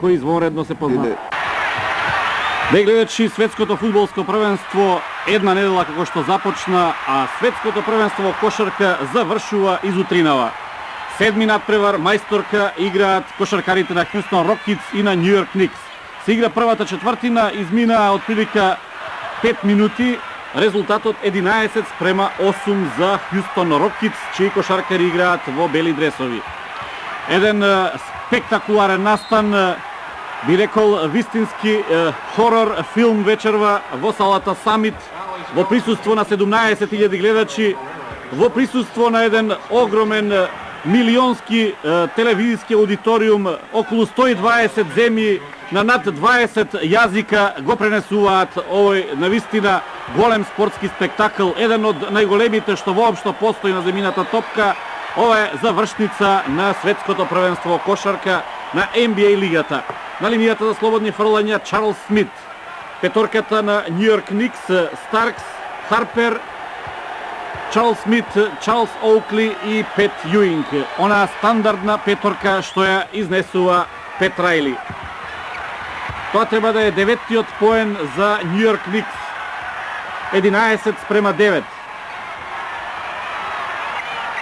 кои извонредно се познаваат. Бе гледачи, светското фудбалско првенство една недела како што започна, а светското првенство во кошарка завршува изутринава. Седми надпревар, мајсторка играат кошаркарите на Хјустон Рокетс и на Њујорк Никс. Се игра првата четвртина, измина отприлика 5 минути, резултатот 11:8 за Хјустон Рокетс, чии кошаркари играат во бели дресови. Еден спектакуларен настан, би рекол вистински хорор филм вечерва во салата Самит, во присуство на 17.000 гледачи, во присуство на еден огромен милионски телевизиски аудиториум, околу 120 земји на над 20 јазика го пренесуваат овој навистина голем спортски спектакл, еден од најголемите што воопшто постои на земјината топка. Ова е завршница на светското првенство кошарка на NBA лигата. На линијата за слободни фрлања Чарлс Смит, петорката на Њујорк Никс, Старкс, Харпер, Чарлс Смит, Чарлс Оукли и Пет Јуинг. Она стандардна петорка што ја изнесува Пет Рајли. Тоа треба да е 9-тиот поен за Њујорк Никс. 11:9.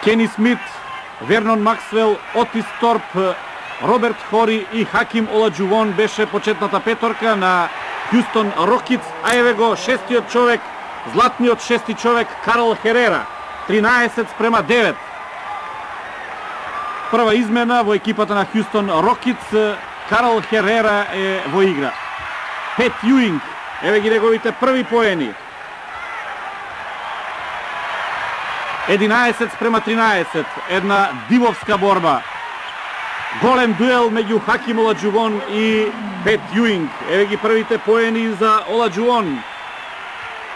Кени Смит, Вернон Максвел, Отис Торп, Роберт Хори и Хаким Оладжувон беше почетната петорка на Хјустон Рокетс, а еве го шестиот човек, златниот шести човек Карл Херера, 13:9. Прва измена во екипата на Хјустон Рокетс, Карл Херера е во игра. Пет Јуинг, еве ги неговите први поени. 11:13, една дивовска борба. Голем дуел меѓу Хаким Оладжувон и Пет Јуинг. Еве ги првите поени за Оладжувон.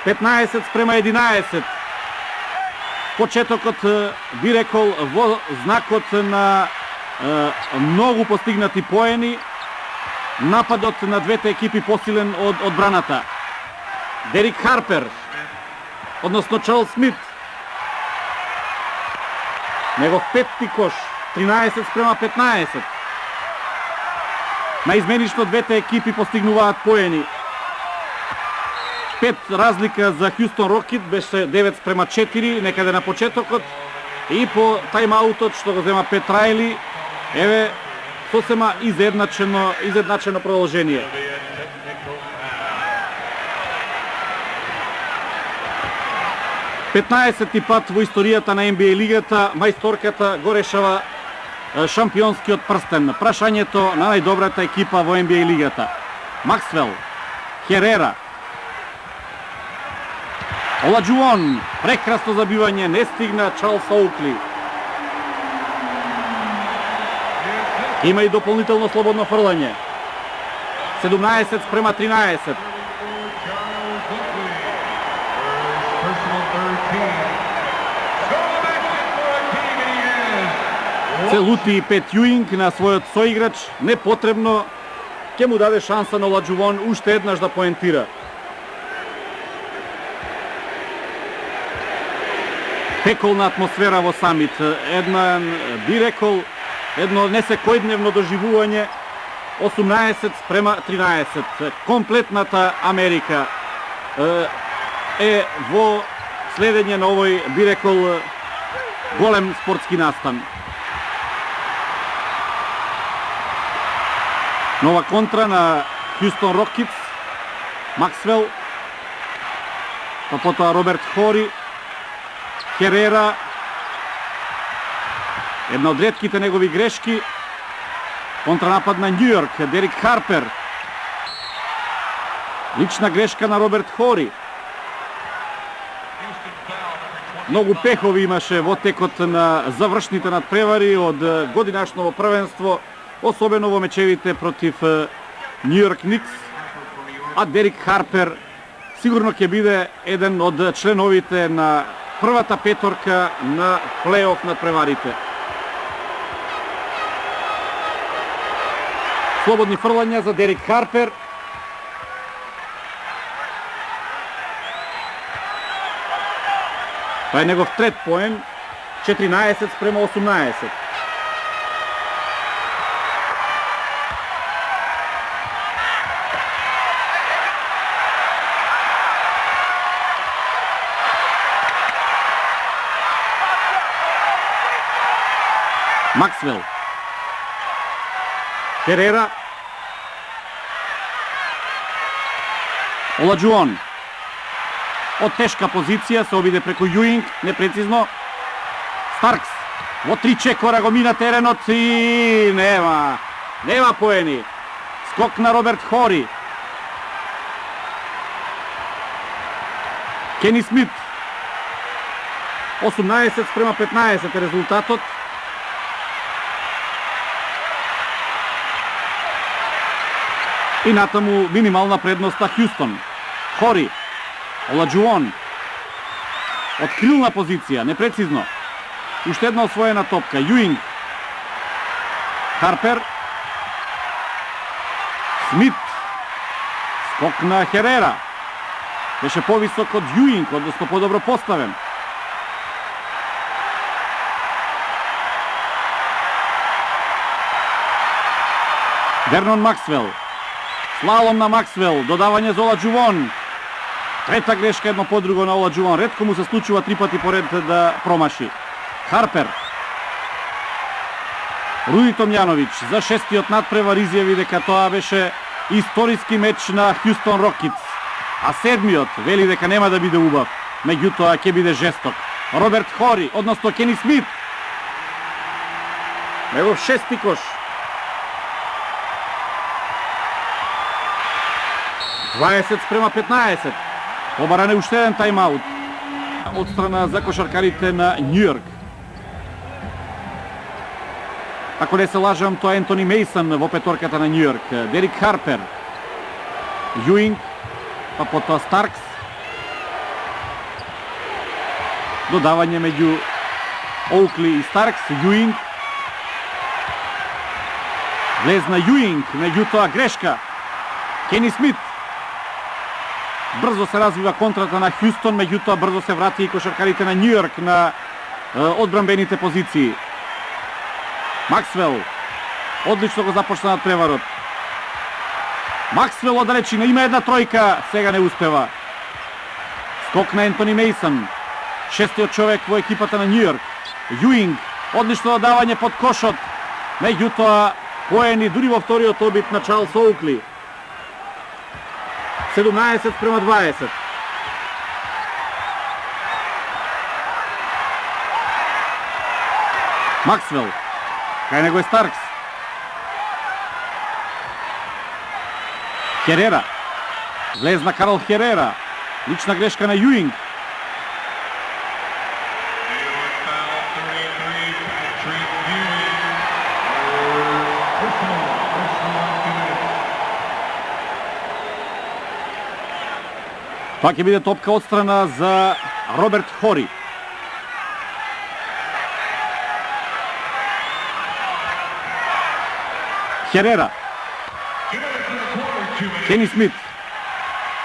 15:11. Почетокот би рекол во знакот на многу постигнати поени. Нападот на двете екипи посилен од одбраната. Дерик Харпер, односно Чарлс Смит. Негов петти кош, 13:15. Наизменично двете екипи постигнуваат поени. 5 разлика за Хјустон Рокетс, беше 9:4 некаде на почетокот. И по тајмаутот што го зема Пет Рајли, еве сосема изедначено продолжение. Петнаесетти пат во историјата на NBA лигата мајсторката го решава шампионскиот прстен. Прашањето на најдобрата екипа во NBA лигата. Максвел, Херера, Оладжувон, прекрасно забивање, не стигна Чарлс Оукли. Има и дополнително слободно фрлање. 17:13. Се лути и Пет Јуинг на својот соиграч, непотребно, ќе му даде шанса на Оладжувон уште еднаш да поентира. Пеколна атмосфера во Самит, би рекол, едно несекојдневно доживување, 18:13. Комплетната Америка е во следење на овој, би рекол, голем спортски настан. Нова контра на Хјустон Рокетс, Максвел, па потоа Роберт Хори, Херера, една од ретките негови грешки, контранапад на Њујорк, Дерик Харпер, лична грешка на Роберт Хори. Многу пехови имаше во текот на завршните надпревари од годинашново првенство, особено во мечевите против Њујорк Никс, а Дерик Харпер сигурно ќе биде еден од членовите на првата петорка на плей-оф надпреварите. Слободни фрлања за Дерик Харпер. Тоа е негов трет поен, 14:18. Максвел. Херера. Оладжуон. Од тешка позиција се обиде преку Јуинг, непрецизно. Старкс. Во 3 кора го мина теренот и нема поени. Скок на Роберт Хори. Кени Смит. 18-15 е резултатот. И натаму минимална предност на Хјустон. Хори. Оладжуон. Од крилна позиција, непрецизно. Уште една освоена топка. Јуинг. Харпер. Смит. Скок на Херера. Беше повисок од Јуинг, односно подобро поставен. Вернон Максвел. Слалом на Максвел. Додавање за Оладжуон. Трета грешка едно по друго на Оладжуон. Ретко му се случува 3 пати поред да промаши. Харпер. Руди Томјановиќ за 6-тиот надпревар изјави дека тоа беше историски меч на Хјустон Рокетс. А 7-миот вели дека нема да биде убав, меѓутоа ќе биде жесток. Роберт Хори, односно Кени Смит. Негов 6-ти кош. 20-15. Побаран е уште еден тайм-аут од страна за кошаркарите на Њујорк. Ако не се лажам, тоа е Ентони Мејсон во петорката на Њујорк. Дерик Харпер. Јуинг, па потоа Старкс. Додавање меѓу Оукли и Старкс. Јуинг. Влезна Јуинг, меѓутоа грешка. Кени Смит. Брзо се развива контрата на Хјустон, меѓутоа брзо се врати и кошаркарите на Њујорк на одбранбените позиции. Максвел. Одлично го започна надпреварот. Максвел оддалечина, има една тројка, сега не успева. Скок на Ентони Мејсон. 6-тиот човек во екипата на Њујорк. Јуинг. Одлично додавање под кошот. Меѓутоа поени дури во вториот обид на Чарлс Оукли. 17-20. Максвел. Кај него е Старкс. Херера. Влезна Карл Херера. Лична грешка на Јуинг. Тоа ќе биде топка отстрана за Роберт Хори. Херера. Кени Смит.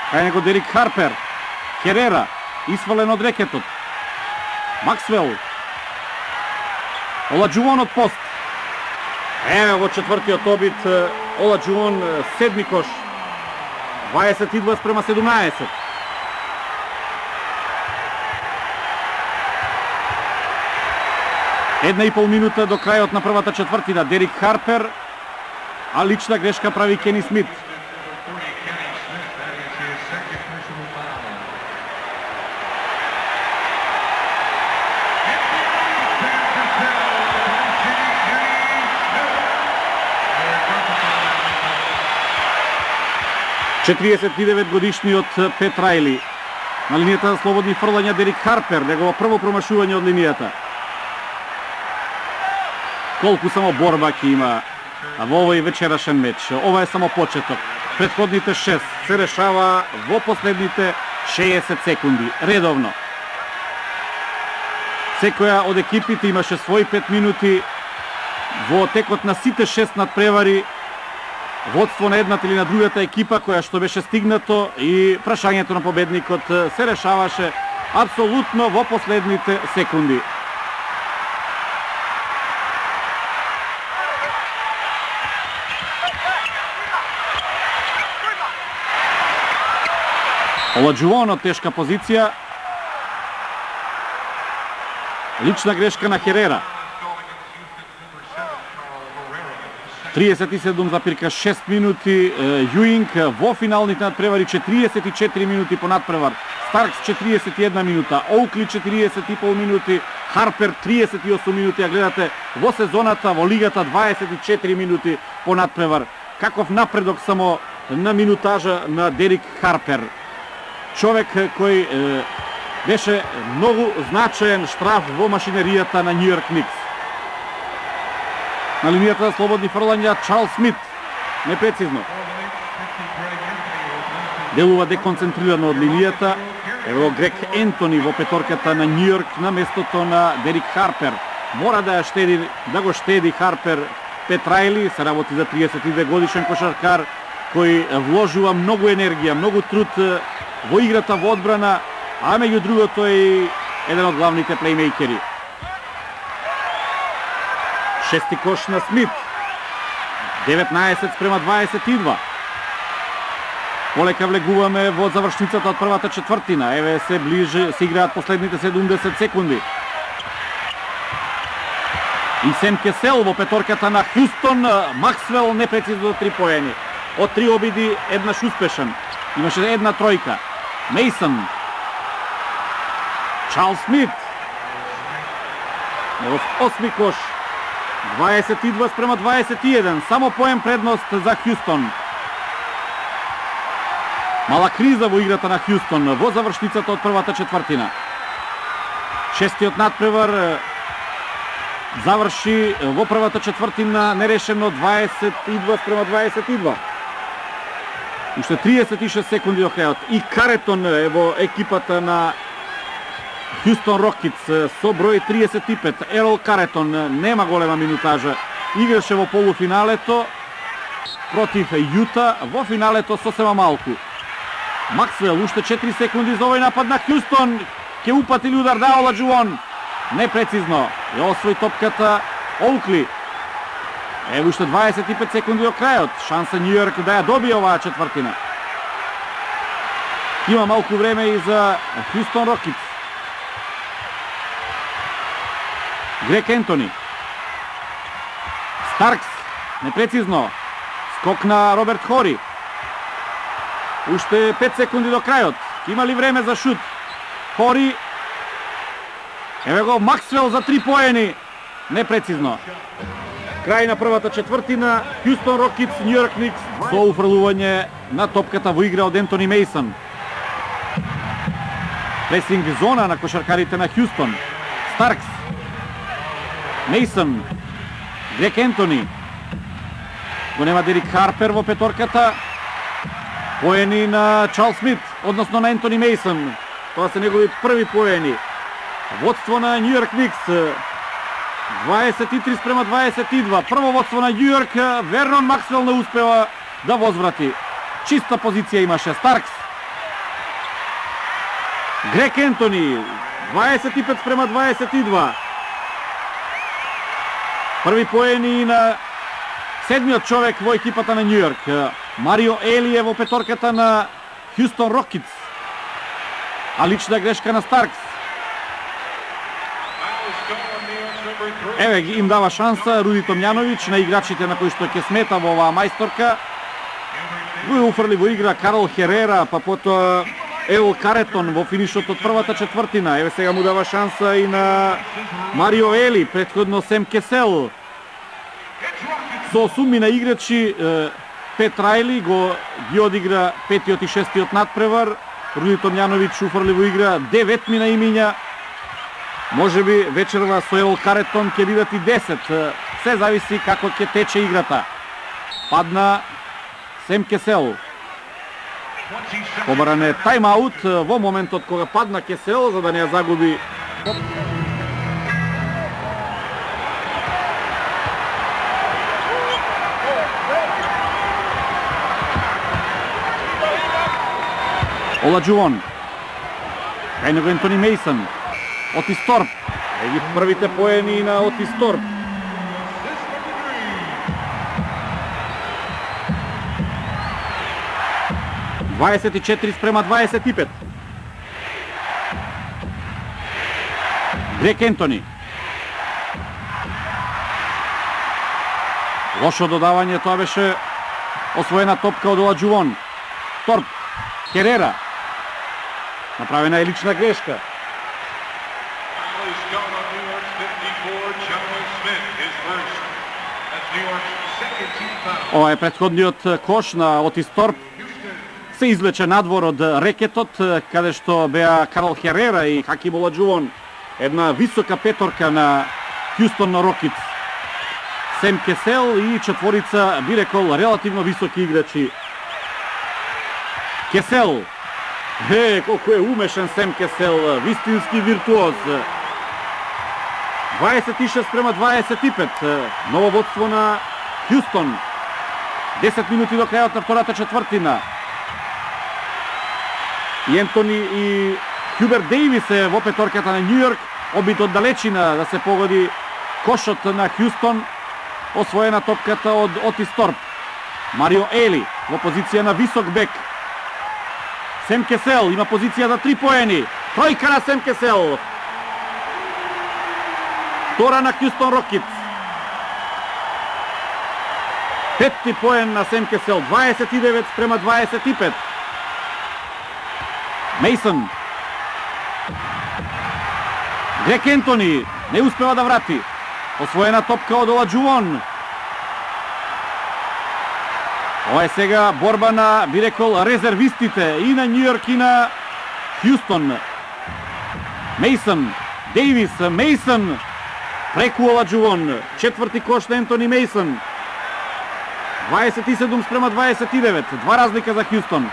Кај него Дерик Харпер. Херера. Исвален од рекетот. Максвел. Оладжуон од пост. Ево во четвртиот обид Оладжуон 7-ми кош. 22-17. Една и пол минута до крајот на првата четвртина. Дерик Харпер, а лична грешка прави Кени Смит. годишниот Пет Рајли. На линијата за слободни фрлања Дерик Харпер, негово прво промашување од линијата. Колку само борба ќе има во овој вечерашен меч. Ова е само почеток. Претходните 6 се решава во последните 60 секунди. Редовно. Секоја од екипите имаше своји 5 минути. Во текот на сите 6 надпревари водство на едната или на другата екипа која што беше стигнато и прашањето на победникот се решаваше апсолутно во последните секунди. Оладжуон од тешка позиција. Лична грешка на Херера. 37,6 минути, Јуинг во финалните надпревари 44 минути по надпревар, Старкс 41 минута, Оукли 40,5 минути, Харпер 38 минути, а гледате во сезоната, во лигата 24 минути по надпревар. Каков напредок само на минутажа на Дерик Харпер. Човек кој беше многу значаен штраф во машинеријата на Нью Йорк Никс. На линијата за слободни фрлања Чарлс Смит, непрецизно. Делува деконцентрирано од линијата. Ево Грег Ентони во петорката на Нью Йорк на местото на Дерик Харпер. Мора да го штеди Харпер. Петрајли се работи за 32 годишен кошаркар кој вложува многу енергија, многу труд во играта во одбрана, а меѓу другото е и еден од главните плеймейкери. Шести кош на Смит. 19:22. Полека влегуваме во завршницата од првата четвртина. Еве се играат последните 70 секунди. И Сем Кесел во петорката на Хјустон, Максвел непрецизно 3 поени. Од 3 обиди еднаш успешен. Имаше една тројка. Мейсон. Чарлс Смит. Негов осми кош. 22:21. Само поен предност за Хјустон. Мала криза во играта на Хјустон во завршницата од првата четвртина. Шестиот надпревар заврши во првата четвртина нерешено 22:22. Уште 36 секунди до крајот. И Каретон е во екипата на Хјустон Рокетс со број 35. Ерол Каретон нема голема минутажа. Играше во полуфиналето против Јута, во финалето сосема малку. Максвел уште 4 секунди за овој напад на Хјустон. Ке упати ли удар да Оладжувон? Непрецизно. Ја освои топката Оукли. Ево уште 25 секунди до крајот. Шанса Нью Йорк да ја добие оваа четвртина. Има малку време и за Хјустон Рокетс. Грег Ентони. Старкс. Непрецизно. Скок на Роберт Хори. Уште 5 секунди до крајот. Има ли време за шут? Хори. Еве го Максвел за 3 поени. Непрецизно. Крај на првата четвртина. Хјустон Рокетс, Нью Йорк Никс. Со уфрлување на топката во игра од Ентони Мейсон. Пресинг зона на кошаркарите на Хјустон. Старкс. Мейсон. Грег Ентони. Го нема Дерик Харпер во петорката. Поени на Чарлс Смит, односно на Ентони Мейсон. Тоа се негови први поени. Водство на Нью Йорк Никс. 23:22. Прво водство на Нью Йорк. Вернон Максвел не успева да возврати. Чиста позиција имаше Старкс. Грег Ентони. 25:22. Први поени на седмиот човек во екипата на Нью Йорк. Марио Ели е во петорката на Хјустон Рокетс. А лична грешка на Старкс. Еве ги им дава шанса Руди Томјановиќ на играчите на кои што ќе смета во оваа мајсторка. Го уфрли во игра Карл Херера, па потоа Ерол Каретон во финишот од првата четвртина. Еве сега му дава шанса и на Марио Ели, претходно Сем Кесел. Со суми на играчи Петрајли ги одигра петиот и шестиот надпревар. Руди Томјановиќ уфрли во игра 9 мина имиња. Може би вечерва со Ерол Каретон ќе бидат и 10. Се зависи како ќе тече играта. Падна Сем Кесел. Побаран е тайм-аут во моментот кога падна Кесел за да не ја загуби. Оладжувон. Кај него Ентони Мейсон. Отис Торп. Еги првите поени на Отис Торп. – 24:25. Грег Ентони. Лошо додавање, тоа беше освоена топка од Оладжувон. Торп, Херера. Направена е лична грешка. Ова е претходниот кош на Отис Торп. Се извлече надвор од рекетот, каде што беа Карл Херера и Хаким Оладжувон. Една висока петорка на Хјустон Рокетс. Сем Кесел и четворица, би рекол, релативно високи играчи. Кесел. Колку е умешен Сем Кесел, вистински виртуоз. 26:25. Ново водство на Хјустон. 10 минути до крајот на втората четвртина. И Ентони и Хјуберт Дејвис е во петорката на Њујорк. Обид од далечина да се погоди кошот на Хјустон. Освоена топката од Отис Торп. Марио Ели во позиција на висок бек. Сем Кесел има позиција за 3 поени. Тројка на Сем Кесел. Втора на Хјустон Рокетс. Петти поен на Сем Кесел. 29:25. Мейсон. Грег Ентони не успева да врати. Освоена топка од Оладжувон. Ова е сега борба на, би рекол, резервистите и на Њујорк и на Хјустон. Мейсон, Дејвис, Мейсон преку Оладжувон. Четврти кош на Ентони Мейсон. 27:29. Два разлика за Хјустон.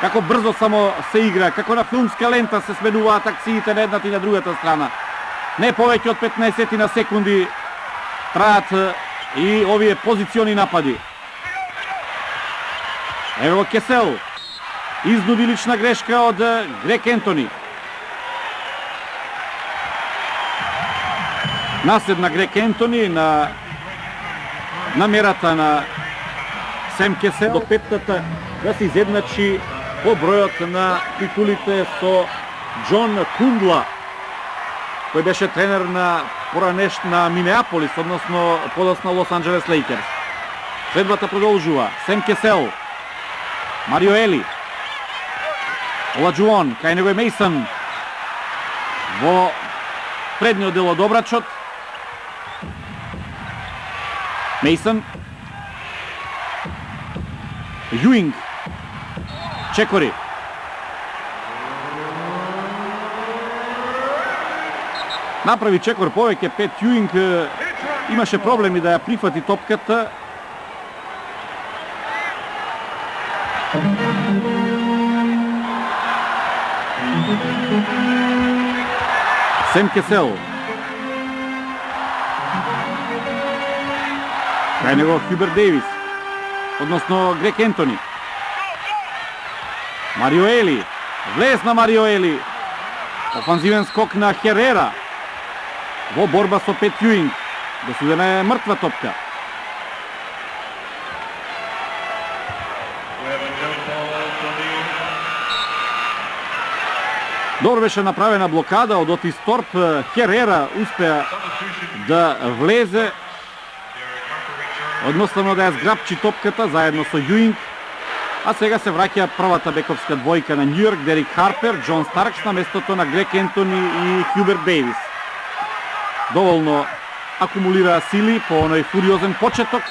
Како брзо само се игра, како на филмска лента се сменуваат акциите на едната и на другата страна. Не повеќе од 15 на секунди траат и овие позициони напади. Ево Кесел. Изнуди лична грешка од Грег Ентони. Наслед на Грег Ентони на намерата на Сем Кесел до петтата да се изедначи по бројот на титулите со Џон Кундла, кој беше тренер на поранеш на Минеаполис, односно подоцна Лос Анџелес Лейкерс. Следбата продолжува. Сем Кесел, Марио Ели, Оладжувон, кај него е Мейсон во предниот дел од обрачот. Мейсон, Јуинг, Чекори. Направи Чекор повеќе, Пет Јуинг имаше проблеми да ја прифати топката. Сем Кесел. Кај него Хјуберт Дејвис, односно Грег Ентони. Марио Ели, влез на Марио Ели. Офанзивен скок на Херера во борба со Пет Јуинг. Досудена е мртва топка. Добро беше направена блокада од Отис Торп. Херера успеа да влезе, одноставно да ја зграпчи топката заедно со Јуинг. А сега се враќа првата бековска двојка на Њујорк, Дерик Харпер, Џон Старкс на местото на Грег Ентони и Хјуберт Дејвис. Доволно акумулираа сили по оној фуриозен почеток.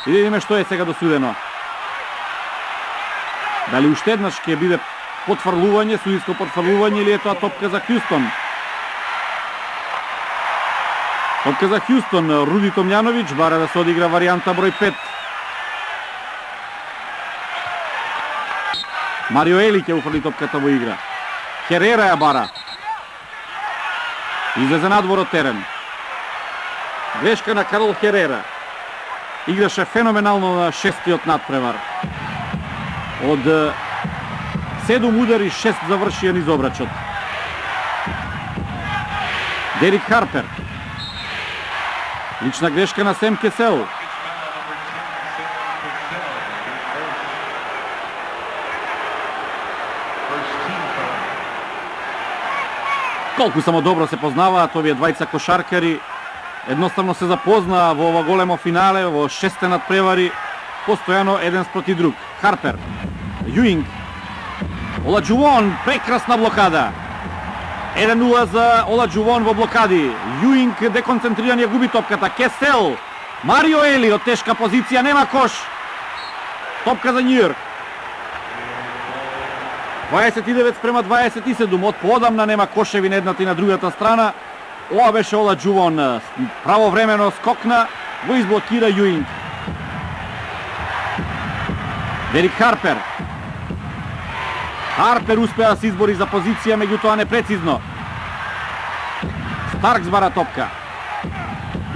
И да видиме што е сега досудено. Дали уште еднаш ќе биде потфрлување, судиско потфрлување или е тоа топка за Хјустон? Топка за Хјустон. Руди Томјановиќ бара да се одигра варијанта број 5. Марио Ели ќе уфрли топката во игра. Херера ја бара. Излезе надвор од терен. Грешка на Карл Херера. Играше феноменално на шестиот надпревар. Од 7 удари, 6 завршија низ обрачот. Дерик Харпер. Лична грешка на Сем Кесел. Колку само добро се познаваат овие двајца кошаркари. едноставно се запозна во ова големо финале, во шестенат превари, постојано еден спроти друг. Харпер, Јуинг, Оладжувон, прекрасна блокада. 1-0 за Оладжувон во блокади. Јуинг деконцентриран ја губи топката. Кесел, Марио Ели од тешка позиција, нема кош. Топка за Њујорк. 29-27, од поодамна нема кошеви на едната и на другата страна. Ова беше Оладжувон, правовремено скокна, го изблокира Јуинг. Дерик Харпер. Харпер успеа да се избори за позиција, меѓутоа непрецизно. Старкс бара топка.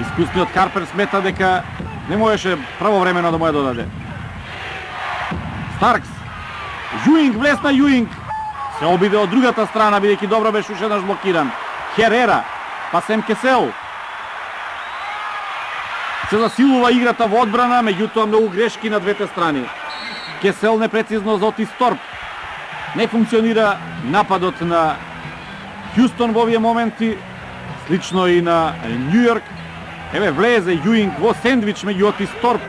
Искусниот Харпер смета дека не можеше правовремено да му ја додаде. Старкс. Јуинг, влесна Јуинг. Се обиде од другата страна, бидејќи добро беше уште еднаш блокиран. Херера, па Сем Кесел. Се засилува играта во одбрана, меѓутоа многу грешки на двете страни. Кесел непрецизно за Отис Торп. Не функционира нападот на Хјустон во овие моменти, слично и на Њујорк. Еве влезе Јуинг во сендвич меѓу Отис Торп.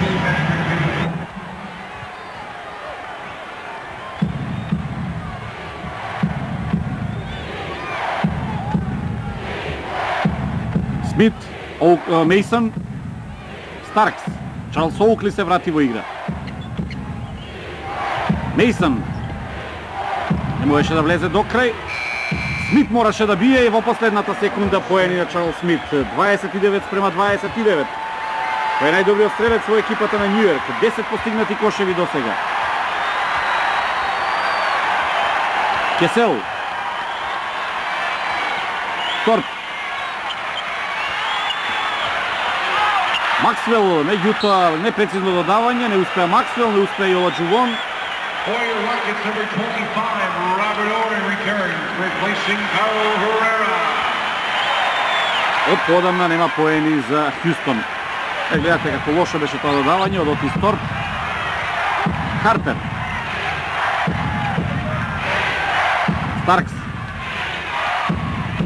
Смит, Мейсон, Старкс. Чарлс Оукли се врати во игра. Мейсон не можеше да влезе до крај. Смит мораше да бие и во последната секунда поени на Чарлс Смит. 29-29. Тој е најдобриот стрелец во екипата на Њујорк. 10 постигнати кошеви до сега. Кесел. Торп. Максвел, меѓутоа непрецизно додавање, не успеа Максвел, не успеа и Оладжувон. For your Rockets, number 25, Robert Ory returns, replacing Paolo Herrera. Од подамна нема поени за Хјустон. Гледате како лошо беше тоа додавање од Отис Торп. Харпер. Старкс.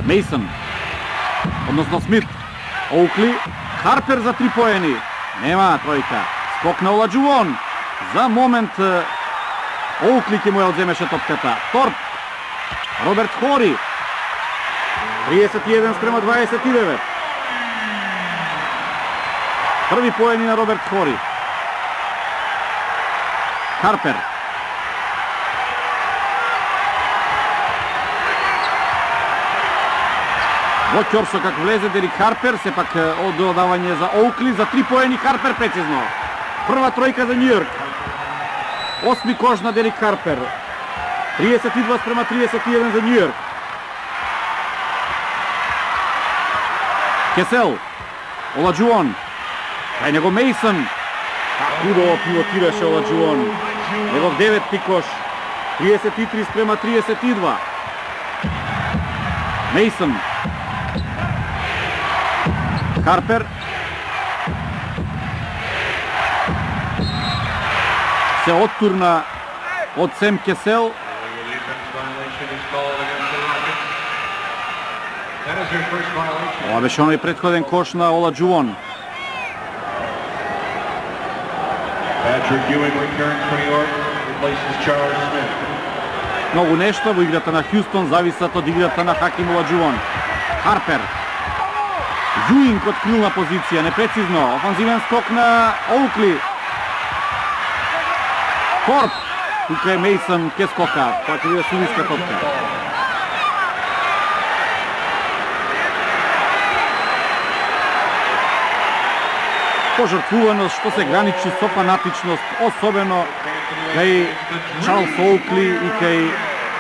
Мейсон. Односно Смит. Оукли. Харпер за 3 поени. Нема тројка. Скок на Оладжувон. За момент Оукли ќе му ја одземеше топката. Торп. Роберт Хори. 31-29. Први поени на Роберт Хори. Харпер. Во ќорсокак влезе Дерик Харпер, сепак од додавање за Оукли, за 3 поени Харпер прецизно. Прва тројка за Њујорк. 8 кош на Дерик Харпер. 32-31 за Њујорк. Кесел. Оладжувон. Кај него Мейсон. Хубаво пилотираше Оладжувон. Негов 9 кош. 33-32. Мейсон. Харпер. Се оттурна од Сем Кесел. Ова беше оној претходен кош на Оладжувон. Многу нешто во играта на Хјустон зависат од играта на Хаким Оладжувон. Харпер. Јуинг од крилна позиција, непрецизно. Офанзивен скок на Оукли. Торп. Тука е Мейсон ке скока. Тоа ќе биде судиска топка. Пожртвуваност што се граничи со фанатичност, особено кај Чарлс Оукли и кај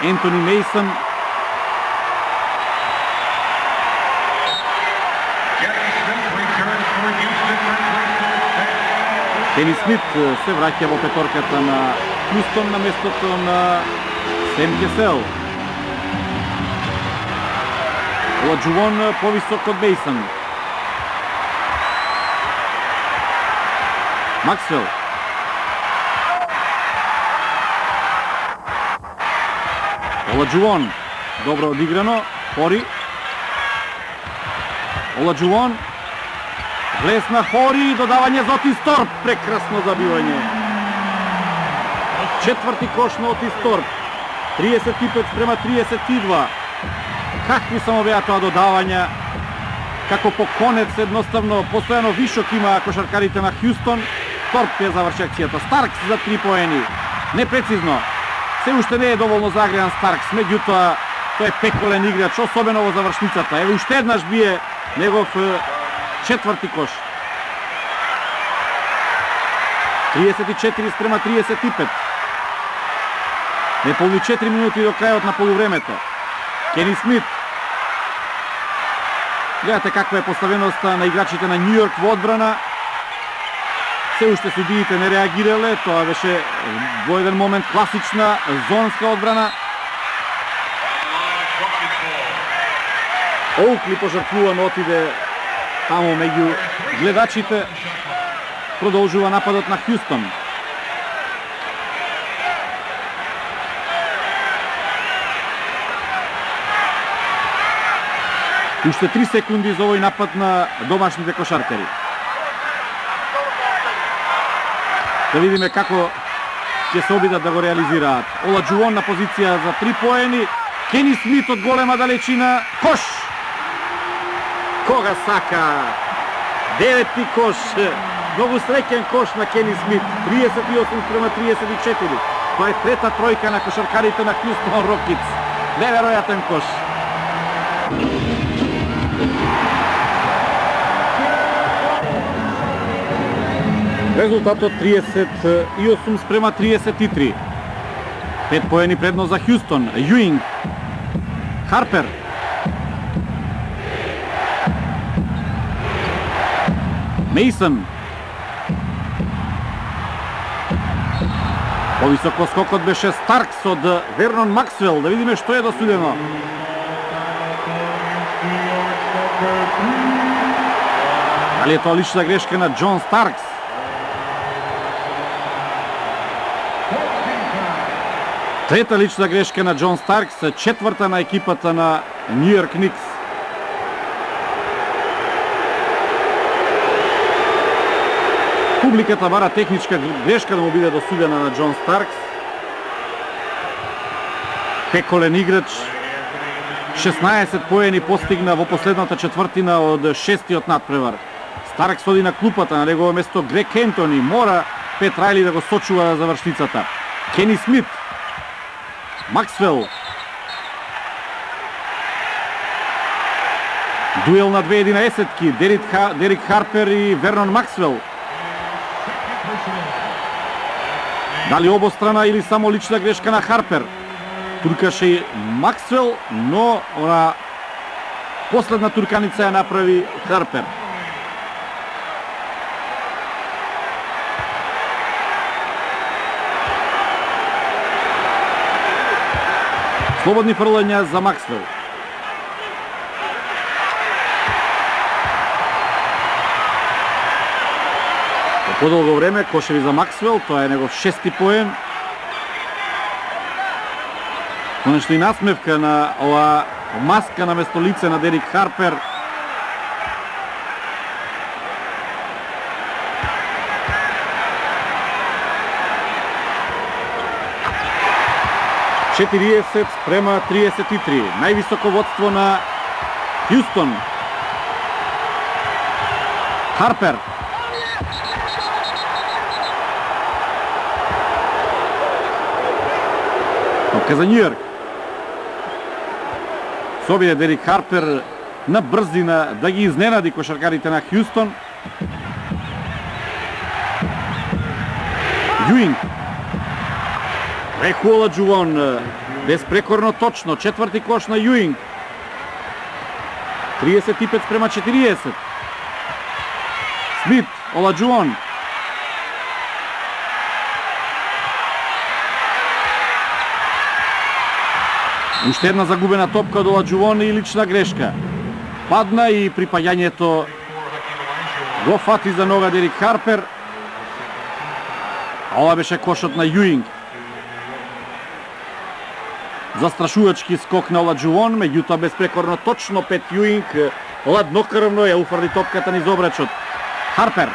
Ентони Мейсон. Кени Смит се враќа во петорката на Хјустон на местото на Сем Кесел. Оладжувон повисок од Мейсон. Максвел. Оладжувон. Добро одиграно. Хори. Оладжувон. Лесна Хори, додавање за Отис Торп, прекрасно забивање. Четврти кош на Отис Торп. 35 спрема 32. Какви само беа тоа додавања? Како по конец едноставно постојано вишок има кошаркарите на Хјустон. Торп ја заврши акцијата. Старкс за 3 поени. Непрецизно. Се уште не е доволно загреан Старкс, меѓутоа тој е пеколен играч, особено во завршницата. Еве уште еднаш бие негов четврти кош. 34 спрема 35. Неполни 4 минути до крајот на полувремето. Кени Смит. Гледате каква е поставеноста на играчите на Нью Йорк во одбрана. Се уште судиите не реагирале, тоа беше во еден момент класична зонска одбрана. Оукли пожртвувано отиде таму меѓу гледачите. Продолжува нападот на Хјустон. Уште 3 секунди за овој напад на домашните кошаркари. Да видиме како ќе се обидат да го реализираат. Оладжувон на позиција за 3 поени. Кени Смит од голема далечина. Кош! Кога сака? Деветти кош. Многу среќен кош на Кени Смит. 38 спрема 34. Тоа е трета тројка на кошаркарите на Хјустон Рокетс. Неверојатен кош. Резултатот 38 спрема 33. 5 поени предност за Хјустон. Јуинг. Харпер. Мейсон. Повисоко скокот беше Старкс од Вернон Максвел. Да видиме што е досудено. Дали е тоа лична грешка на Џон Старкс? Трета лична грешка на Џон Старкс, четврта на екипата на Нью Йорк Никс. Публиката бара техничка грешка да му биде досудена на Џон Старкс. Пеколен играч. 16 поени постигна во последната четвртина од шестиот надпревар. Старкс оди на клупата, на негово место Грег Ентони. Мора Пет Рајли да го сочува за завршницата. Кени Смит. Максвел. Дуел на 2-11-ки. Дерик Харпер и Вернон Максвел. Дали обострана или само лична грешка на Харпер? Туркаше и Максвел, но она последна турканица ја направи Харпер. Слободни фрлања за Максвел. По подолго време кошеви за Максвел, тоа е негов шести поен. Конечно и насмевка на ова маска на место лице на Дерик Харпер. Четириесет спрема 33. Највисоко водство на Хјустон. Харпер. Топка за Нью Йорк. Собие Дерик Харпер на брзина да ги изненади кошаркарите на Хјустон. Јуинг. Реху Оладжувон, безпрекорно точно, четврти кош на Јуинг. 35 спрема 40. Смит, Оладжувон. Уште една загубена топка од Оладжувон и лична грешка. Падна и припаѓањето го фати за нога Дерик Харпер. А ова беше кошот на Јуинг. Застрашувачки скок на Оладжувон, меѓутоа безпрекорно точно Пет Јуинг ладнокрвно ја уфрли топката низ обрачот. Харпер.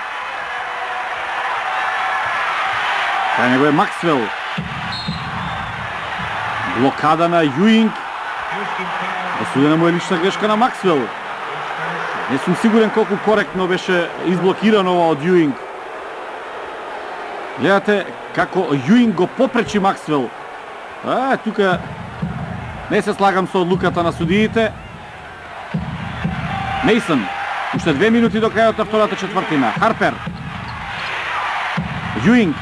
Крај него е Максвел. Блокада на Јуинг. Досудена му е лична грешка на Максвел. Не сум сигурен колку коректно беше изблокирано ова од Јуинг. Гледате како Јуинг го попречи Максвел. Тука не се слагам со одлуката на судиите. Мейсон. Уште 2 минути до крајот на втората четвртина. Харпер. Јуинг.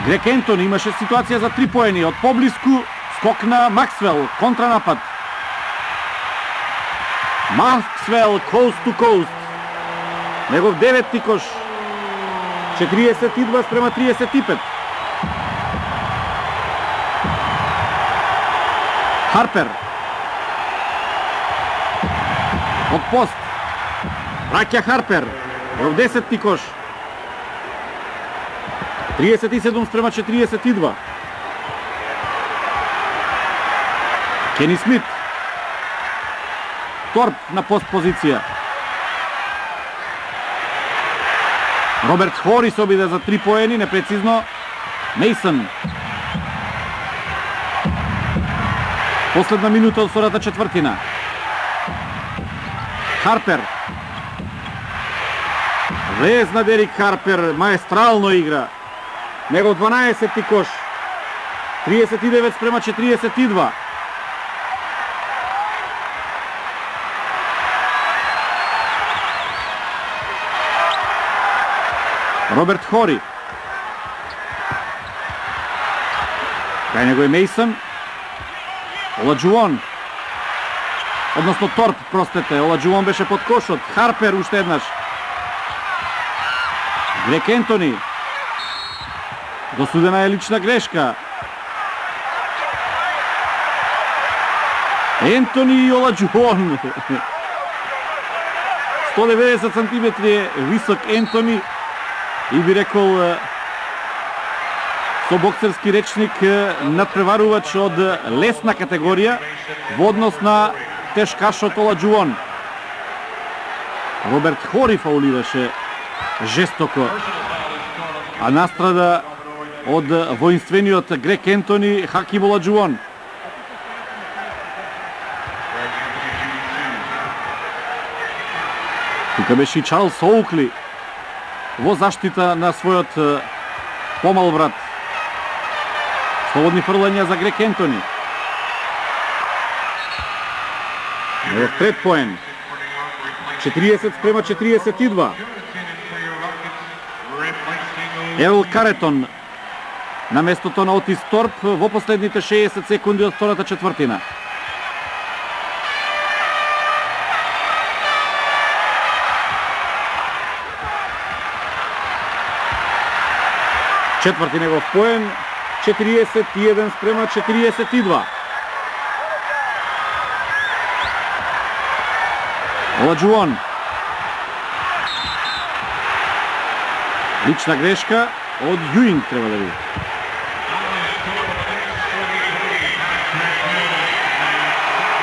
Грег Ентони имаше ситуација за 3 поени. Од поблиску скок на Максвел. Контранапад. Максвел coast to coast. Негов деветти кош. 42 спрема 35. Харпер. Од пост. Враќа Харпер. Во 10-ти кош. 37 спрема 42. Кени Смит. Торп на пост позиција. Роберт Хори се обиде за 3 поени, непрецизно. Мейсон. Последна минута од втората четвртина. Харпер. Влезна Дерик Харпер, маестрално игра. Негов 12-ти кош. 39 спрема 42. Роберт Хори. Крај него е Мейсон. Оладжуон. Односно Торп, простете. Оладжуон беше под кошот. Харпер уште еднаш. Грег Ентони. Досудена е лична грешка. Ентони и Оладжуон. 190 сантиметри е висок Ентони. И би рекол со боксерски речник надпреварувач од лесна категорија во однос на тешкашот Оладжуон. Роберт Хори фаулираше жестоко, а настрада од воинствениот Грег Ентони Хаким Оладжуон. Тука беше и Чарлс Оукли во заштита на својот помал брат. Слободни фрлања за Грег Ентони. Во трет поен. 40 спрема 42. Ерл Каретон на местото на Отис Торп во последните 60 секунди од втората четвртина. Четврти негов поен, 41 спрема 42. Оладжуон. Лична грешка од Јуинг треба да биде.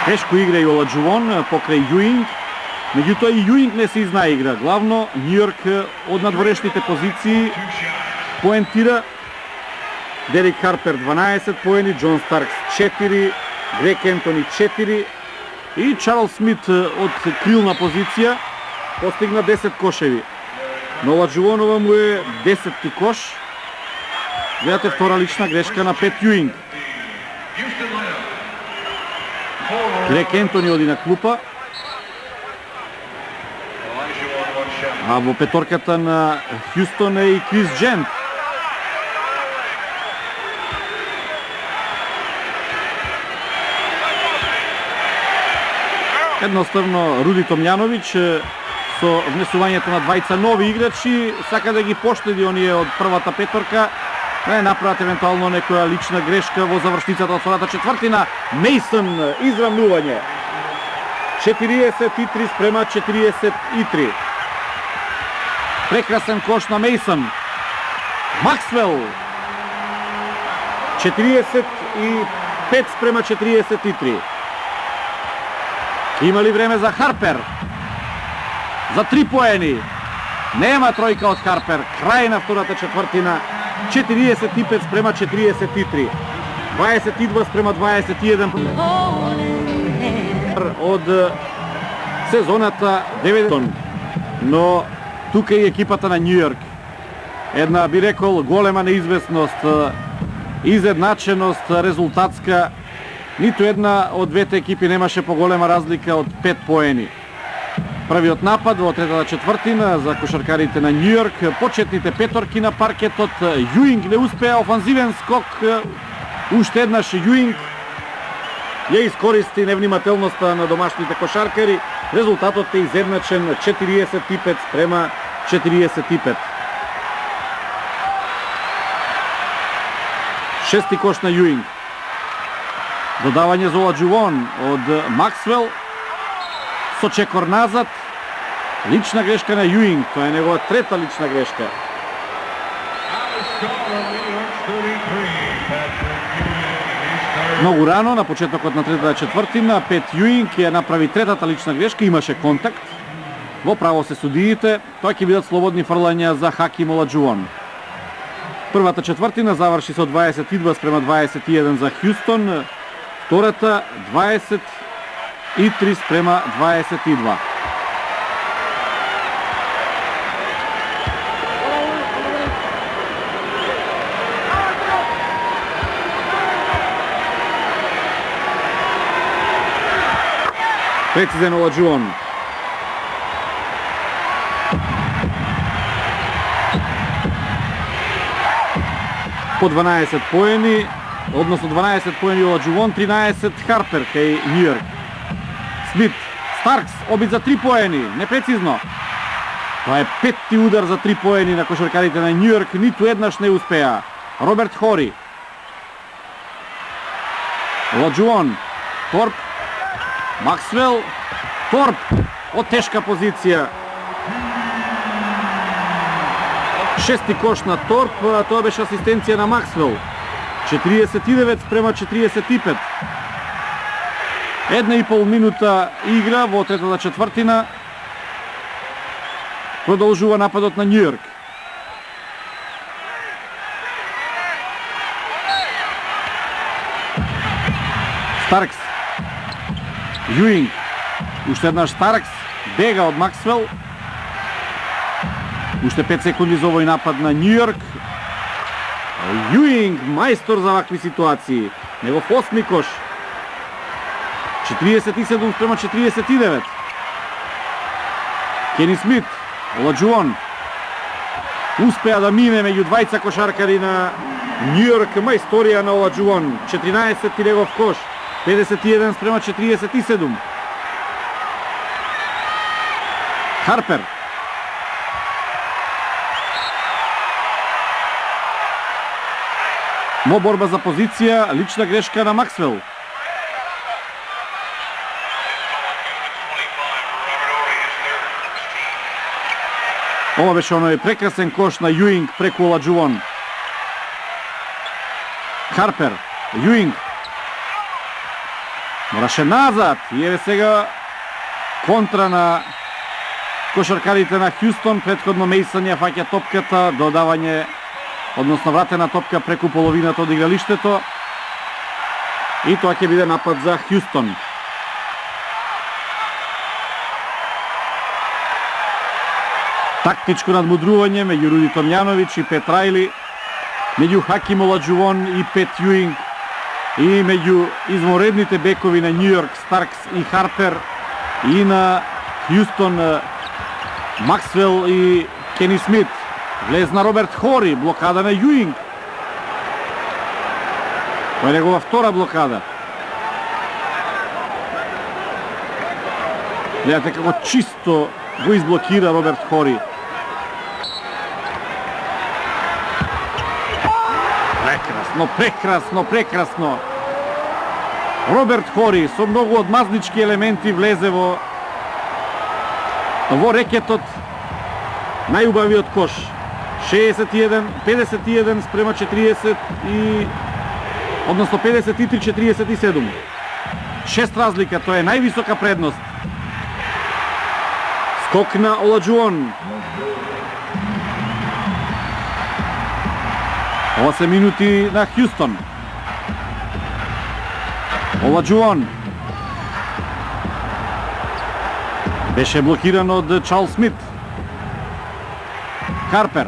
Тешко игра и Оладжуон покрај Јуинг, меѓутоа и Јуинг не се изнаигра. Главно Њујорк од надворешните позиции поентира. Дерик Харпер 12 поени, Џон Старкс 4, Грег Ентони 4 и Чарлс Смит од крилна позиција постигна 10 кошеви. Но Оладжуонова му е 10-ти кош. Гледате втора лична грешка на Пет Јуинг. Грег Ентони оди на клупа. А во петорката на Хјустон е и Крис Джент. Едноставно Руди Томјановиќ со внесувањето на двајца нови играчи сака да ги поштеди оние од првата петорка, да направат евентуално некоја лична грешка во завршницата од втората четвртина. Мейсон израмнување. 43 спрема 43. Прекрасен кош на Мейсон. Максвел. 45 спрема 43. Има ли време за Харпер? за 3 поени. Нема тројка од Харпер. Крај на втората четвртина. 45 спрема 43. 22 спрема 21 од сезоната 9. Но тука и екипата на Њујорк. Една, би рекол, голема неизвестност, изедначеност резултатска. Ниту една од двете екипи немаше поголема разлика од 5 поени. Првиот напад во третата четвртина за кошаркарите на Њујорк, почетните петорки на паркетот, Јуинг не успеа офанзивен скок, уште еднаш Јуинг ја искористи невнимателноста на домашните кошаркари, резултатот е изедначен 45 спрема 45. Шести кош на Јуинг. Додавање за Оладжувон од Максвел, со чекор назад, лична грешка на Јуинг, тоа е негова трета лична грешка. Многу рано, на почетокот на третата четвртина, Пет Јуинг ја направи третата лична грешка, имаше контакт. Во право се судиите, тоа ќе бидат слободни фрлања за Хаким Оладжувон. Првата четвртина заврши со 22 спрема 21 за Хјустон, втората 23 спрема 22. Прецизен Оладжувон. По 12 поени, односно 12 поени Оладжувон, 13 Харпер кај Њујорк. Смит, Старкс, обид за 3 поени, непрецизно. Тоа е петти удар за 3 поени на кошаркарите на Њујорк, ниту еднаш не успеа. Роберт Хори. Оладжувон, Торп, Максвел, Торп, од тешка позиција. Шести кош на Торп, тоа беше асистенција на Максвел. 49 спрема 45. 1,5 минута игра во третата четвртина. Продолжува нападот на Њујорк. Старкс. Јуинг. Уште еднаш Старкс. Бега од Максвел. Уште 5 секунди за овој напад на Њујорк. Јуинг, мајстор за вакви ситуации. Негов осми кош. 47 спрема 49. Кени Смит, Оладжувон. Успеа да мине меѓу двајца кошаркари на Њујорк, мајсторија на Оладжувон. 14 негов кош. 51 спрема 47. Харпер. Мо борба за позиција, лична грешка на Максвел. Ова беше оној прекрасен кош на Јуинг преку Оладжувон. Харпер, Јуинг. Мораше назад. И еве сега контра на кошаркарите на Хјустон. Претходно Мејсон ја фаќа топката, додавање, односно вратена топка преку половината од игралиштето. И тоа ќе биде напад за Хјустон. Тактичко надмудрување меѓу Руди Томјановиќ и Пет Рајли, меѓу Хаким Оладжувон и Пет Јуинг, и меѓу изморедните бекови на Њујорк, Старкс и Харпер, и на Хјустон, Максвел и Кени Смит. Влезна Роберт Хори, блокада на Јуинг. Тоа е негова втора блокада. Гледате како чисто го изблокира Роберт Хори. Прекрасно, прекрасно, прекрасно. Роберт Хори со многу одмазнички елементи влезе во рекетот. Најубавиот кош. 51 спрема 40 и односно 53-47. 6 разлика, тоа е највисока предност. Скок на Оладжуон. 8 минути на Хјустон. Оладжуон. Беше блокиран од Чарлс Смит. Харпер.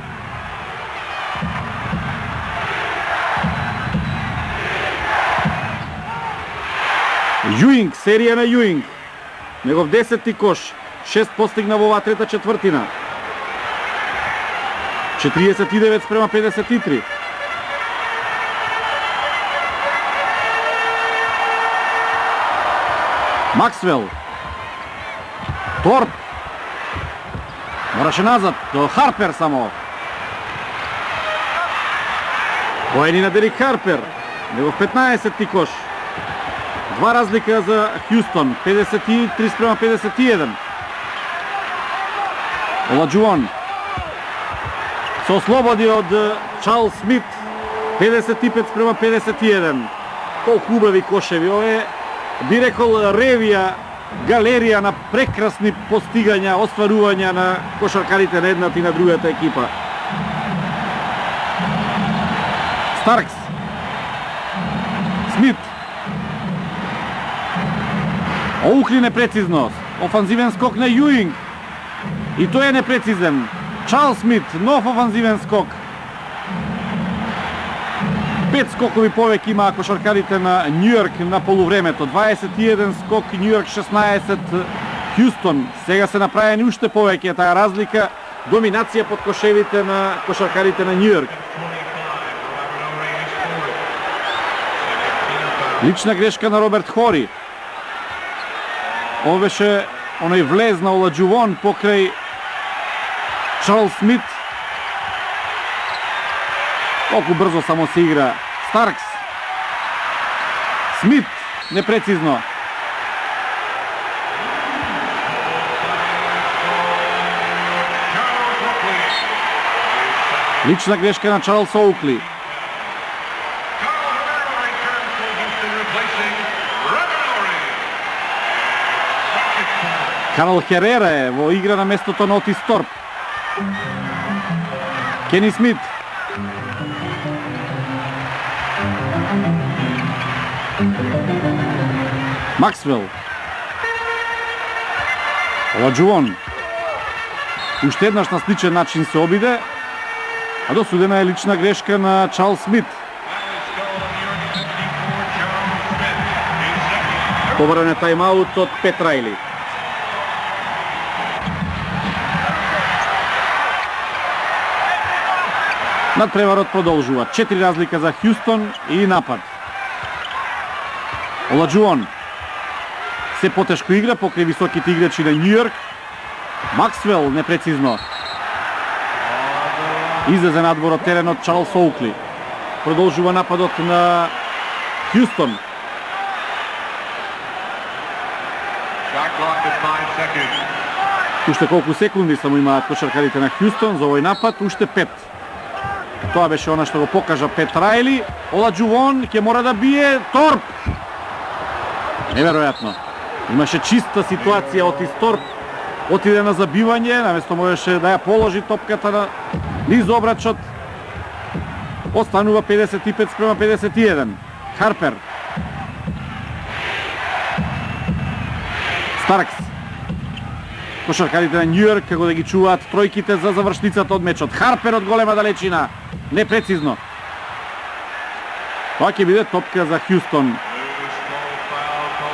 Јуинг, серија на Јуинг. Негов 10-ти кош. 6 постигна во оваа трета четвртина. 49 спрема 53. Максвел. Торп. Мораше назад до Харпер само. Поени на Дерик Харпер. Негов 15-ти кош. Два разлика за Хјустон. 53 спрема 51. Оладжуон се ослободи од Чарлс Смит. 55 спрема 51. Колку убави кошеви. Ова би рекол ревија, галерија на прекрасни постигања, остварувања на кошаркарите на едната и на другата екипа. Старкс. Смит. Оукли непрецизно. Офанзивен скок на Јуинг. И тој е непрецизен. Чарлс Смит, нов офанзивен скок. 5 скокови повеќе имаа кошаркарите на Њујорк на полувремето. 21 скок, Њујорк 16, Хјустон. Сега се направени уште повеќе таа разлика. Доминација под кошевите на кошаркарите на Њујорк. Лична грешка на Роберт Хори. Ова беше оној влез на Оладжуон покрај Чарлс Смит. Колку брзо само се игра. Старкс. Смит. Непрецизно. Лична грешка на Чарлс Оукли. Карл Херера е во игра на местото на Отис Торп. Кени Смит. Максвел. Оладжуон. Уште еднаш на сличен начин се обиде, а досудена е лична грешка на Чарлс Смит. Побаран е тајмаут од Пет Рајли. Надпреварот продолжува. 4 разлика за Хјустон и напад. Оладжуон. Се потешко игра покрај високите играчи на Њујорк. Максвел непрецизно. Излезе надвор од теренот Чарлс Оукли. Продолжува нападот на Хјустон. Уште колку секунди само имаат кошаркарите на Хјустон за овој напад, уште 5. Тоа беше она што го покажа Пет Рајли. Оладжуон ќе мора да бие Торп. Неверојатно. Имаше чиста ситуација од Торп. Отиде на забивање, наместо можеше да ја положи топката на низ обрачот. Останува 55 спрема 51. Харпер. Старкс. Кошаркарите на Њујорк како да ги чуваат тројките за завршницата од мечот. Харпер од голема далечина. Непрецизно. Тоа ќе биде топка за Хјустон.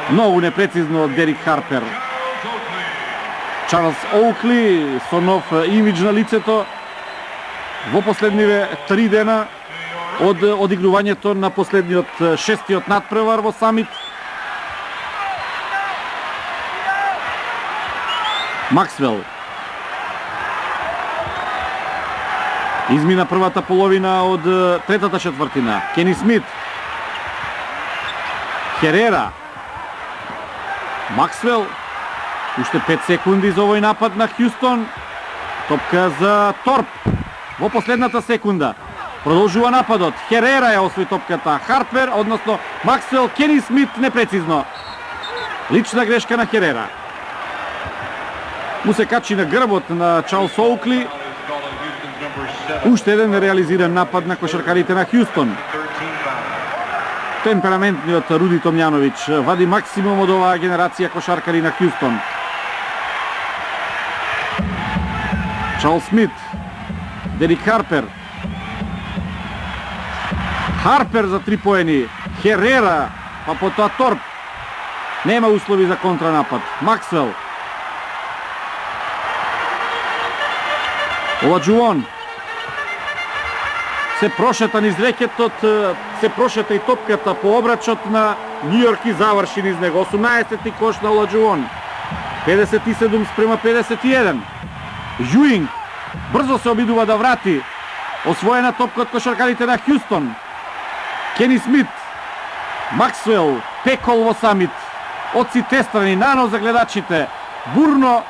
Многу непрецизно од Дерик Харпер. Чарлс Оукли со нов имидж на лицето во последниве 3 дена од одигрувањето на последниот 6-тиот надпревар во самит. Максвел. Измина првата половина од третата четвртина. Кени Смит. Херера. Максвел. Уште 5 секунди за овој напад на Хјустон. Топка за Торп. Во последната секунда. Продолжува нападот. Херера ја освои топката. Харпер, односно Максвел. Кени Смит непрецизно. Лична грешка на Херера. му се качи на грбот на Чарлс Оукли. Уште еден нереализиран напад на кошаркарите на Хјустон. Темпераментниот Руди Томјановиќ вади максимум од оваа генерација кошаркари на Хјустон. Чарлс Смит, Дерик Харпер. Харпер за 3 поени. Херера, па потоа Торп. Нема услови за контранапад. Максвел. Оладжуон. Се прошета низ рекетот, се прошета и топката по обрачот на Њујорк и заврши низ него. 18-ти кош на Оладжуон. 57 спрема 51. Јуинг брзо се обидува да врати. Освоена топка од кошаркарите на Хјустон. Кени Смит. Максвел. Текол во самит. Од сите страни, нано за гледачите. Бурно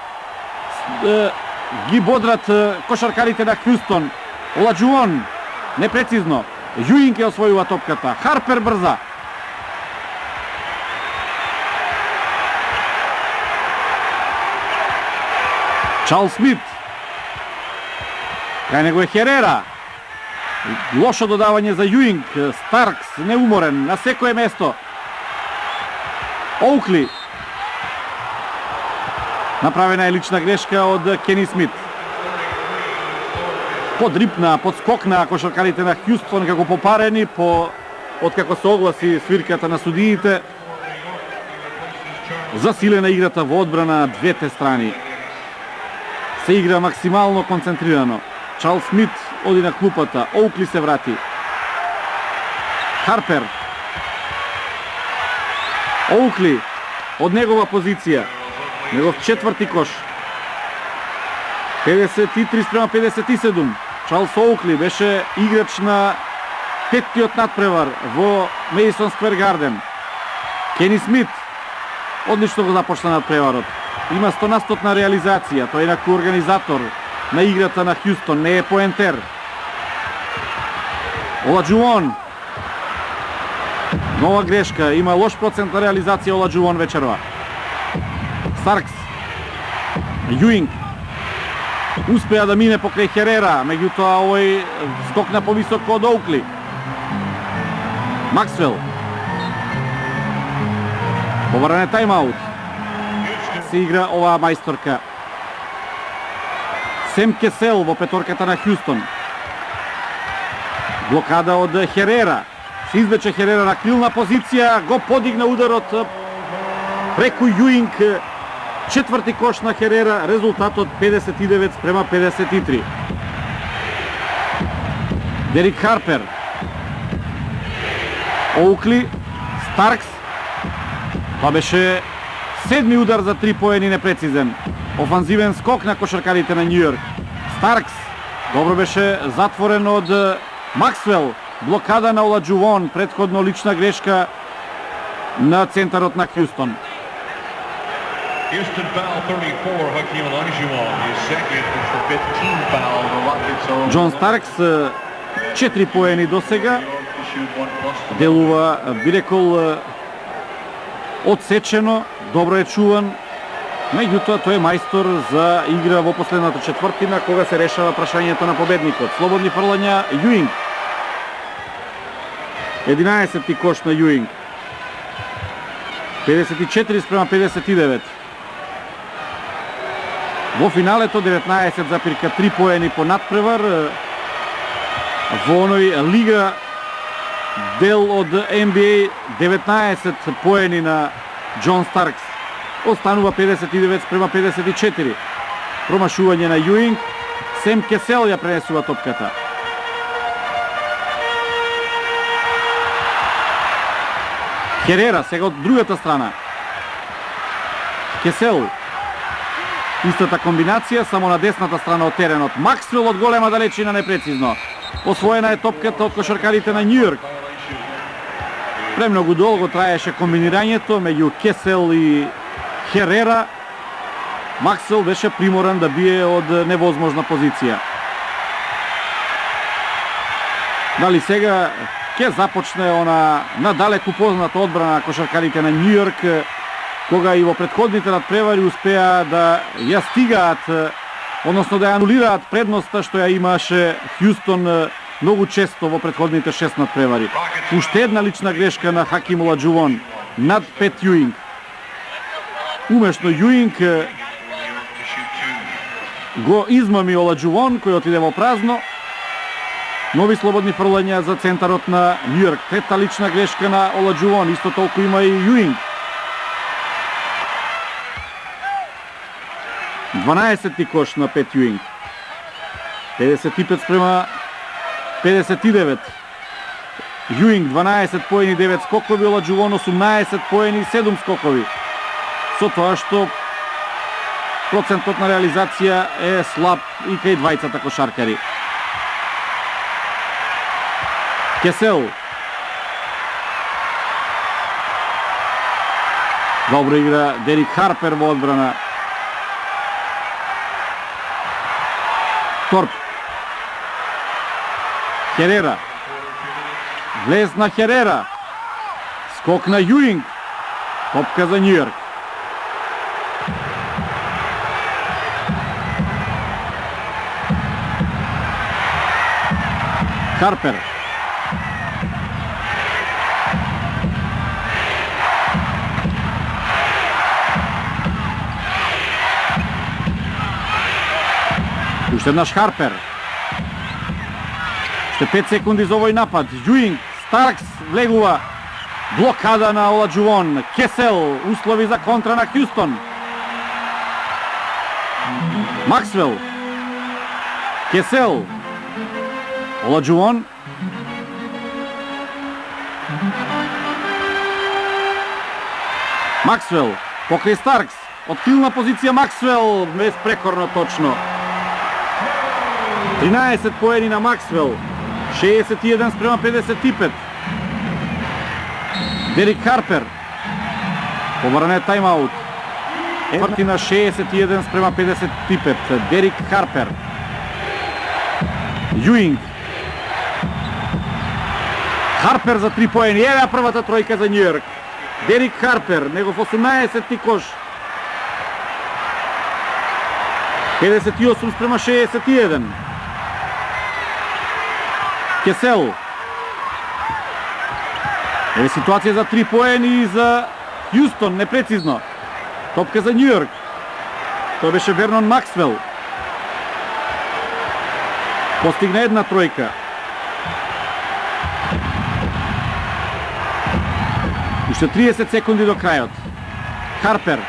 ги бодрат кошаркарите на Хјустон. Оладжуон. Непрецизно. Јуинг ја освојува топката. Харпер брза. Чарлс Смит. Кај него е Херера. Лошо додавање за Јуинг. Старкс неуморен на секое место. Оукли. Направена е лична грешка од Кени Смит. Подрипна, подскокна кошаркарите на Хјустон како попарени од како се огласи свирката на судиите. Засилена играта во одбрана на двете страни. Се игра максимално концентрирано. Чарлс Смит оди на клупата. Оукли се врати. Харпер. Оукли од негова позиција. Негов четврти кош. 53 спрема 57. Чарлс Оукли беше играч на петтиот надпревар во Медисон Сквер Гарден. Кени Смит одлично го започна надпреварот. Има 100% реализација. Тој е инаку организатор на играта на Хјустон, не е поентер. Оладжуон. Нова грешка, има лош процент на реализација Оладжуон вечерва. Старкс. Јуинг. Успеа да мине покрај Херера, меѓутоа овој скокна повисоко од Оукли. Максвел. Поваране тайм-аут. Се игра оваа мајсторка. Сем Кесел во петорката на Хјустон. Блокада од Херера. Се извлече Херера на крилна позиција, го подигна ударот преку Јуинг. Четврти кош на Херера, резултатот 59 спрема 53. Дерик Харпер. Оукли. Старкс. Тоа беше седми удар за 3 поени непрецизен. Офанзивен скок на кошаркарите на Њујорк. Старкс. Добро беше затворен од Максвел. Блокада на Оладжуон, претходно лична грешка на центарот на Хјустон. Houston foul 34, Hakeem Olajuwon, his second, it's the 15th foul of the Rockets. Џон Старкс 4 поени до сега. Делува, би рекол, одсечено, добро е чуван. Меѓутоа тој е мајстор за игра во последната четвртина кога се решава прашањето на победникот. Слободни фрлања Јуинг. 11-ти кош на Јуинг. 54 спрема 59. Во финалето 19,3 поени по надпревар. Во оној лига дел од NBA 19 поени на Џон Старкс. Останува 59 спрема 54. Промашување на Јуинг. Сем Кесел ја пренесува топката. Херера сега од другата страна. Кесел. Истата комбинација, само на десната страна од теренот. Максвел од голема далечина непрецизно. Освоена е топката од кошаркарите на Њујорк. Премногу долго траеше комбинирањето меѓу Кесел и Херера. Максвел беше приморан да бие од невозможна позиција. Дали сега ќе започне она надалеку позната одбрана на кошаркарите на Њујорк кога и во претходните надпревари успеа да ја стигаат, односно да ја анулираат предноста што ја имаше Хјустон многу често во претходните 6 надпревари. Уште една лична грешка на Хаким Оладжувон над Пет Јуинг. Умешно Јуинг го измами Оладжувон, кој отиде во празно. Нови слободни фрлања за центарот на Њујорк. Трета лична грешка на Оладжувон, исто толку има и Јуинг. 12-ти кош на Пет Јуинг. 55 спрема 59. Јуинг 12 поени, 9 скокови, Оладжувон 18 поени, 7 скокови. Со тоа што процентот на реализација е слаб и кај двајцата кошаркари. Кесел. Добро игра Дерик Харпер во одбрана. Торп. Херера. Влез на Херера. Скок на Јуинг. Топка за Њујорк. Харпер. Уште еднаш Харпер. Уште 5 секунди за овој напад. Јуинг, Старкс влегува. Блокада на Оладжувон. Кесел, услови за контра на Хјустон. Максвел. Кесел. Оладжувон. Максвел. Покрај Старкс. Открилна позиција Максвел. Безпрекорно точно. 13 поени на Максвел. 61 спрема 55. Дерик Харпер. Побране тайм-аут. Четвртина 61 спрема 55. Дерик Харпер. Јуинг. Харпер за 3 поени. Еве првата тројка за Њујорк. Дерик Харпер, негов 18-ти кош. 58 спрема 61. Кесел. Еве ситуација за 3 поени за Хјустон, непрецизно. Топка за Њујорк. Тоа беше Вернон Максвел. Постигна една тројка. Уште 30 секунди до крајот. Харпер.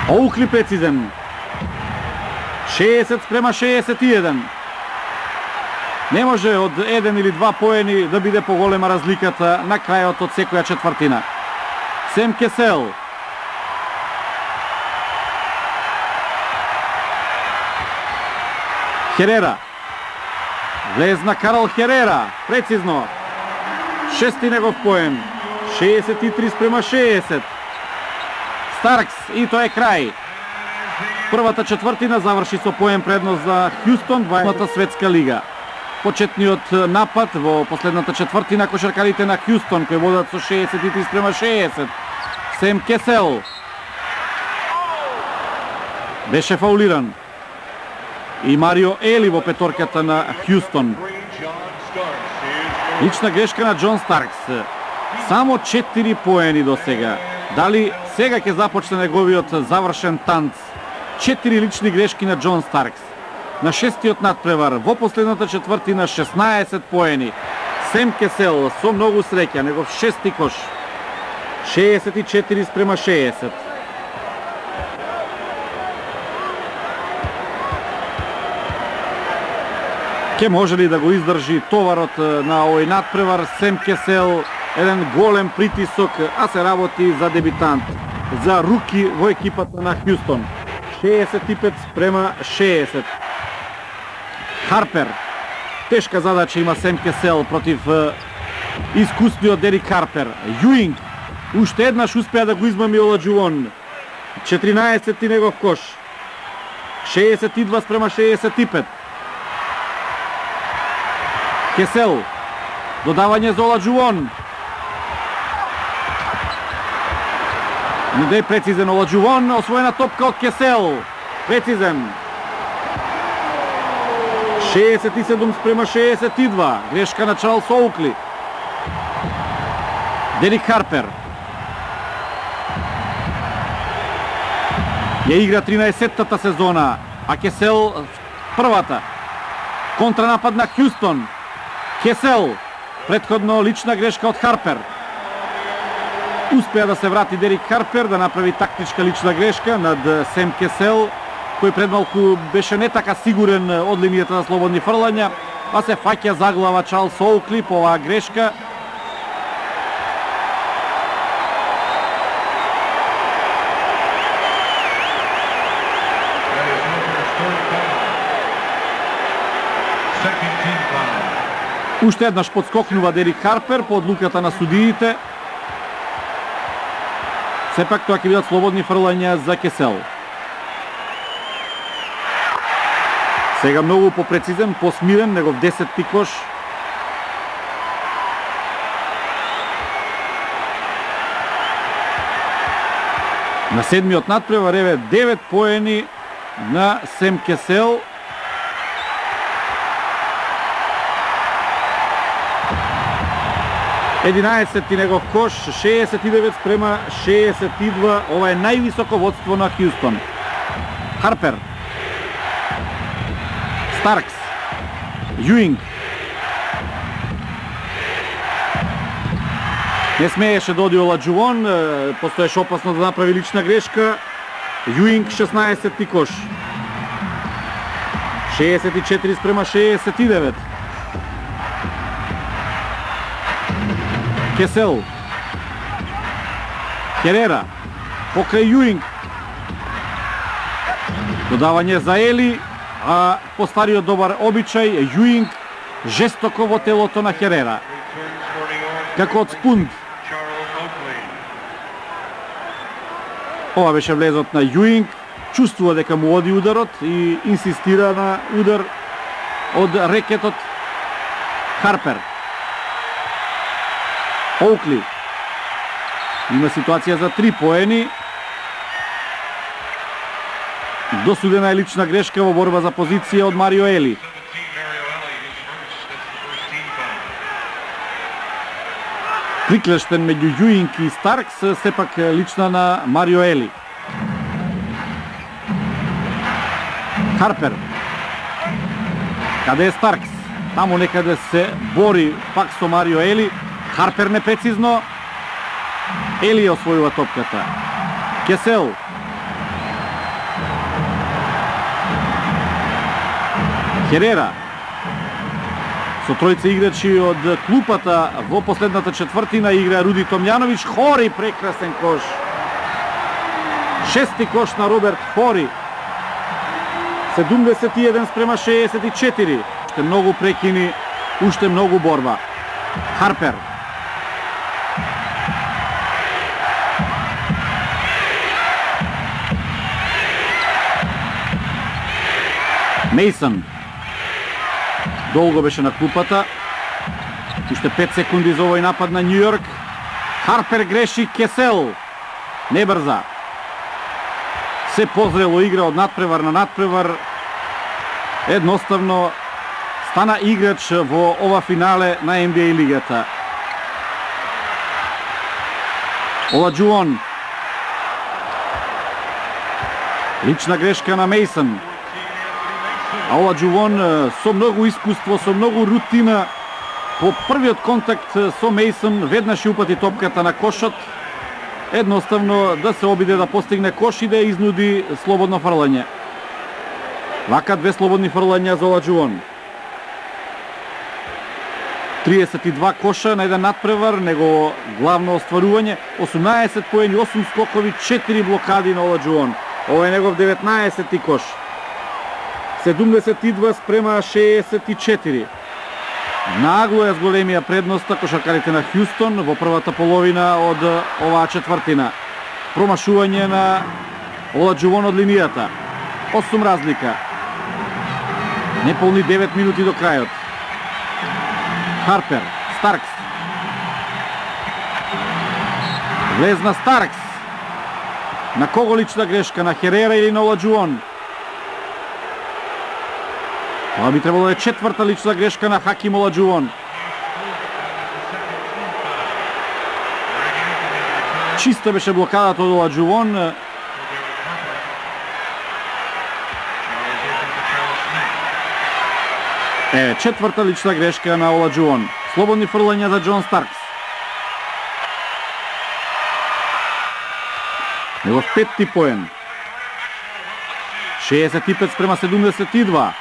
Оукли прецизен. 60 спрема 61. Не може од 1 или 2 поени да биде поголема разликата на крајот од секоја четвртина. Сем Кесел. Херера. Влез на Карл Херера. Прецизно. Шести негов поен. 63 спрема 60. Старкс и тоа е крај. Првата четвртина заврши со поен предност за Хјустон, двајната светска лига. Почетниот напад во последната четвртина кошаркарите на Хјустон кои водат со 63 спрема 60. Сем Кесел беше фаулиран. И Марио Ели во петорката на Хјустон. Лична грешка на Џон Старкс. Само 4 поени до сега. Дали сега ќе започне неговиот завршен танц? 4 лични грешки на Џон Старкс. На шестиот надпревар во последната четвртина 16 поени. Сем Кесел со многу среќа, негов шести кош. 64 спрема 60. Ке може ли да го издржи товарот на овој надпревар? Сем Кесел, еден голем притисок, а се работи за дебитант, за руки во екипата на Хјустон. 65 спрема 60. Харпер. Тешка задача има Сем Кесел против искусниот Дерик Харпер. Јуинг. Уште еднаш успеа да го измами Оладжувон. 14-ти негов кош. 62 спрема 65. Кесел. Додавање за Оладжувон. Не е прецизен Оладжувон, освоена топка од Кесел. Прецизен. 67 спрема 62. Грешка на Чарлс Оукли. Дерик Харпер. Ја игра 13-тата сезона, а Кесел првата. Контранапад на Хјустон. Кесел. Претходно лична грешка од Харпер. Успеа да се врати Дерик Харпер, да направи тактичка лична грешка над Сем Кесел, кој пред малку беше не така сигурен од линијата за слободни фрлања, а се фаќа за глава Чарлс Оукли по оваа грешка. Уште еднаш подскокнува Дерик Харпер по одлуката на судиите. Сепак тоа ќе бидат слободни фрлања за Кесел. Сега многу попрецизен, посмирен, негов 10-ти кош. На седмиот надпревар еве 9 поени на Сем Кесел. Единаесетти негов кош, 69 спрема 62. Ова е највисоко водство на Хјустон. Харпер. Старкс. Јуинг. Не смееше да оди Оладжувон, постоеше опасно да направи лична грешка. Јуинг 16-ти кош. 64 спрема 69. Кесел. Херера. Покрај Јуинг. Додавање за Ели, а по стариот добар обичај Јуинг жестоко во телото на Херера. Како од спунд. Ова беше влезот на Јуинг. Чувствува дека му оди ударот и инсистира на удар од рекетот. Харпер. Оукли. Има ситуација за 3 поени. Досудена е лична грешка во борба за позиција од Марио Ели. Приклештен меѓу Јуинг и Старкс, сепак лична на Марио Ели. Харпер. Каде е Старкс? Таму некаде се бори пак со Марио Ели. Харпер непрецизно. Ели освојува топката. Кесел. Херера. Со тројца играчи од клупата во последната четвртина игра Руди Томјановиќ. Хори прекрасен кош. 6-ти кош на Роберт Хори. 71 спрема 64. Уште многу прекини, уште многу борба. Харпер. Мейсон. Долго беше на клупата. Уште 5 секунди за овој напад на Њу Јорк. Харпер греши, Кесел не брза. Се позрело игра од надпревар на надпревар. Едноставно стана играч во ова финале на NBA лигата. Оладжувон. Лична грешка на Мейсон. А Оладжувон со многу искуство, со многу рутина, по првиот контакт со Мейсон веднаш ја упати топката на кошот. Едноставно да се обиде да постигне кош и да изнуди слободно фрлање. Вака 2 слободни фрлања за Оладжувон. 32 коша на еден надпревар, негово главно остварување, 18 поени, 8 скокови, 4 блокади на Оладжувон. Ова е негов 19-ти кош. 72 спрема 64. Нагло е зголемија предноста кошаркарите на Хјустон во првата половина од оваа четвртина. Промашување на Оладжувон од линијата. 8 разлика. Неполни 9 минути до крајот. Харпер, Старкс. Влезна Старкс. На кого лична грешка? На Херера или на Оладжуон? Това би требало да е четврта лична грешка на Хаким Оладжуон. Чиста беше блокадата од Оладжуон. Четврта лична грешка на Оладжуон. Слободни фрлања за Џон Старкс. Негов петти поен. 65 спрема 72.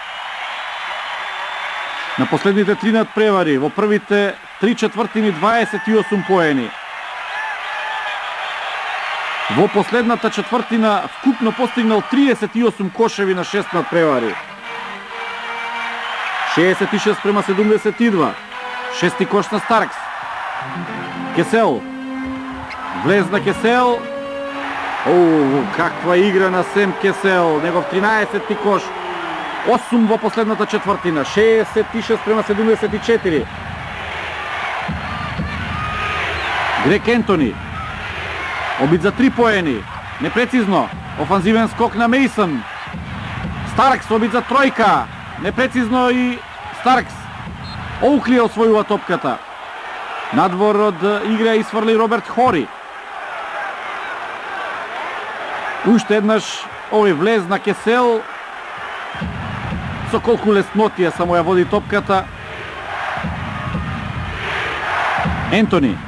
На последните 3 надпревари, во првите 3 четвртини 28 поени. Во последната четвртина вкупно постигнал 38 кошеви на 6 надпревари. 66 спрема 72. Шести кош на Старкс. Кесел. Влезна Кесел. Каква игра на Сем Кесел. Негов 13-ти кош. 8 во последната четвртина. 66 спрема 74. Грег Ентони. Обид за 3 поени. Непрецизно. Офанзивен скок на Мейсон. Старкс обид за тројка. Непрецизно и Старкс. Оукли освојува топката. Надвор од игра исфрли Роберт Хори. Уште еднаш овој влез на Кесел. Со колку леснотија само ја води топката. Ентони.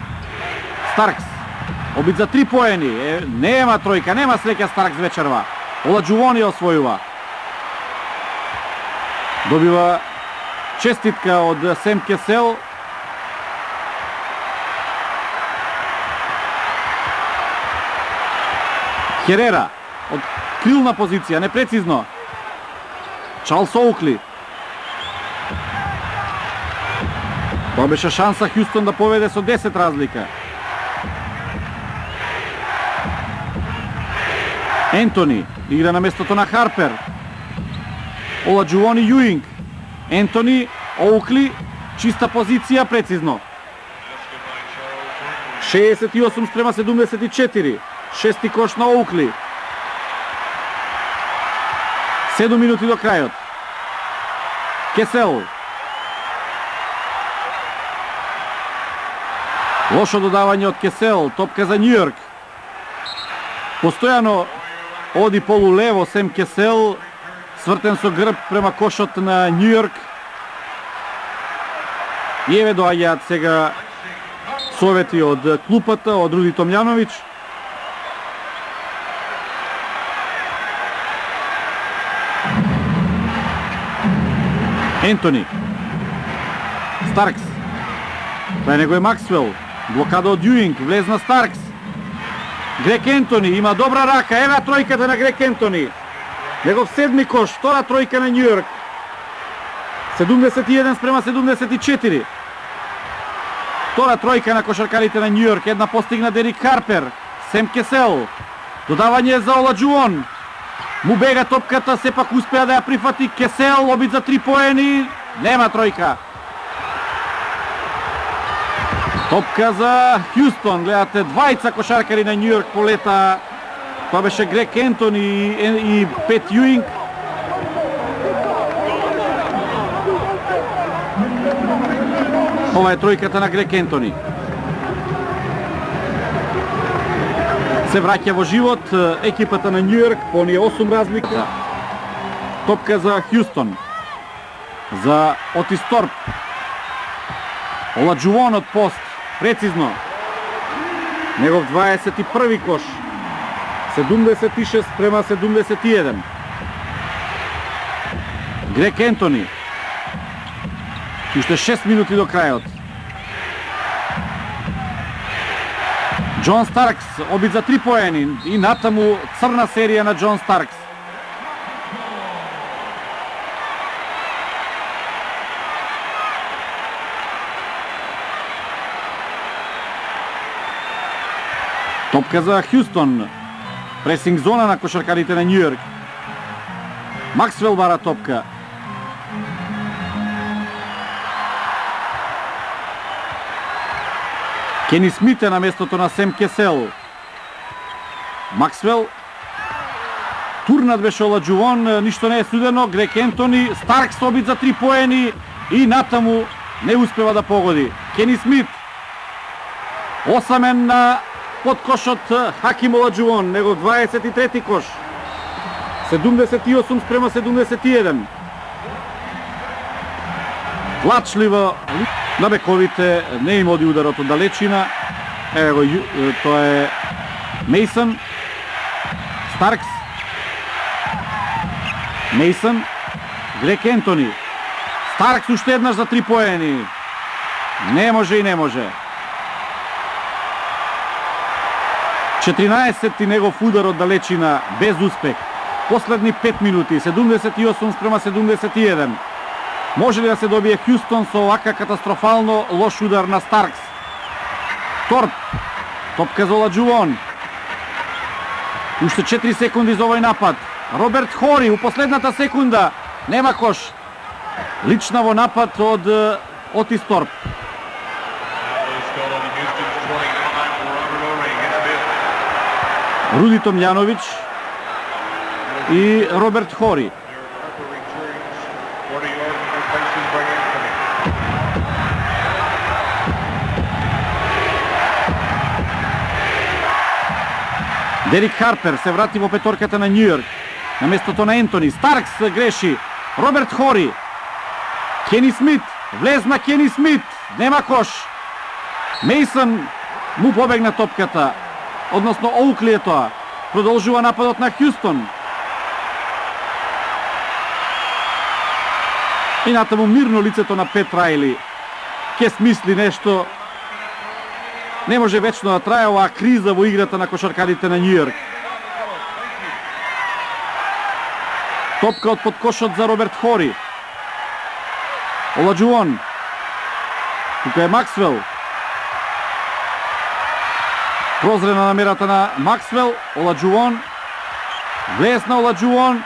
Старкс. Обид за 3 поени. Нема тројка, нема среќа Старкс вечерва. Оладжуон ја освојува. Добива честитка од Сем Кесел. Херера од крилна позиција, непрецизно. Чарлс Оукли. Тоа беше шанса Хјустон да поведе со 10 разлика. Ентони игра на местото на Харпер. Оладжуон и Јуинг. Ентони, Оукли, чиста позиција, прецизно. 68 спрема 74. Шести кош на Оукли. 7 минути до крајот. Кесел. Лошо додавање од Кесел, топка за Њујорк. Постојано оди полулево Сем Кесел, свртен со грб према кошот на Њујорк. И еве доаѓаат сега совети од клупата, од Руди Томљановиќ. Ентони. Старкс. Тоа него е Максвел. Блокада од Јуинг, влезна Старкс. Грег Ентони има добра рака, ева тројката на Грег Ентони. Негов седми кош, втора тројка на Њујорк. 71 спрема 74. Втора тројка на кошаркарите на Њујорк, една постигна Дерик Харпер. Сем Кесел. Додавање за Оладжуон. Му бега топката, сепак успеа да ја прифати. Кесел, обид за 3 поени. Нема тројка. Топка за Хјустон. Гледате, двајца кошаркари на Њујорк полета. Тоа беше Грег Ентони и Пет Јуинг. Ова е тројката на Грег Ентони. Се враќа во живот екипата на Њујорк по оние 8 разлика. Топка за Хјустон. За Отис Торп. Оладжуон од пост. Прецизно. Негов 21 кош. 76 према 71. Грег Ентони. Уште 6 минути до крајот. Џон Старкс, обид за 3 поени и натаму црна серија на Џон Старкс. Топка за Хјустон. Пресинг зона на кошаркарите на Њујорк. Максвел бара топка. Кени Смит е на местото на Сем Кесел. Максвел. Турнат беше Оладжувон, ништо не е судено. Грег Ентони, Старкс обид за 3 поени и натаму не успева да погоди. Кени Смит. Осамен на подкошот Хаким Оладжувон, негов 23-ти кош. 78 спрема 71. Плачливо на бековите, не им оди ударот од далечина. Еве го, тоа е Мейсон. Старкс. Мейсон. Грег Ентони. Старкс уште еднаш за 3 поени. Не може и не може. 14-ти негов удар од далечина без успех. Последни 5 минути, 78 спрема 71. Може ли да се добие Хјустон со овака катастрофално лош удар на Старкс? Торп, топка за Оладжувон. Уште 4 секунди за овој напад. Роберт Хори у последната секунда. Нема кош. Лична во напад од Отис Торп. Руди Томљановиќ и Роберт Хори. Дерик Харпер се врати во петорката на Њујорк. На местото на Ентони. Старкс греши. Роберт Хори. Кени Смит. Влезна Кени Смит. Нема кош. Мейсон му побегна топката. Односно Оукли е тоа. Продолжува нападот на Хјустон. И натаму мирно лицето на Пет Рајли. Ке смисли нешто. Не може вечно да трае оваа криза во играта на кошаркарите на Њујорк. Топка од подкошот за Роберт Хори. Оладжувон. Тука е Максвел. Прозрена намерата на Максвел. Оладжувон. Влезна Оладжувон.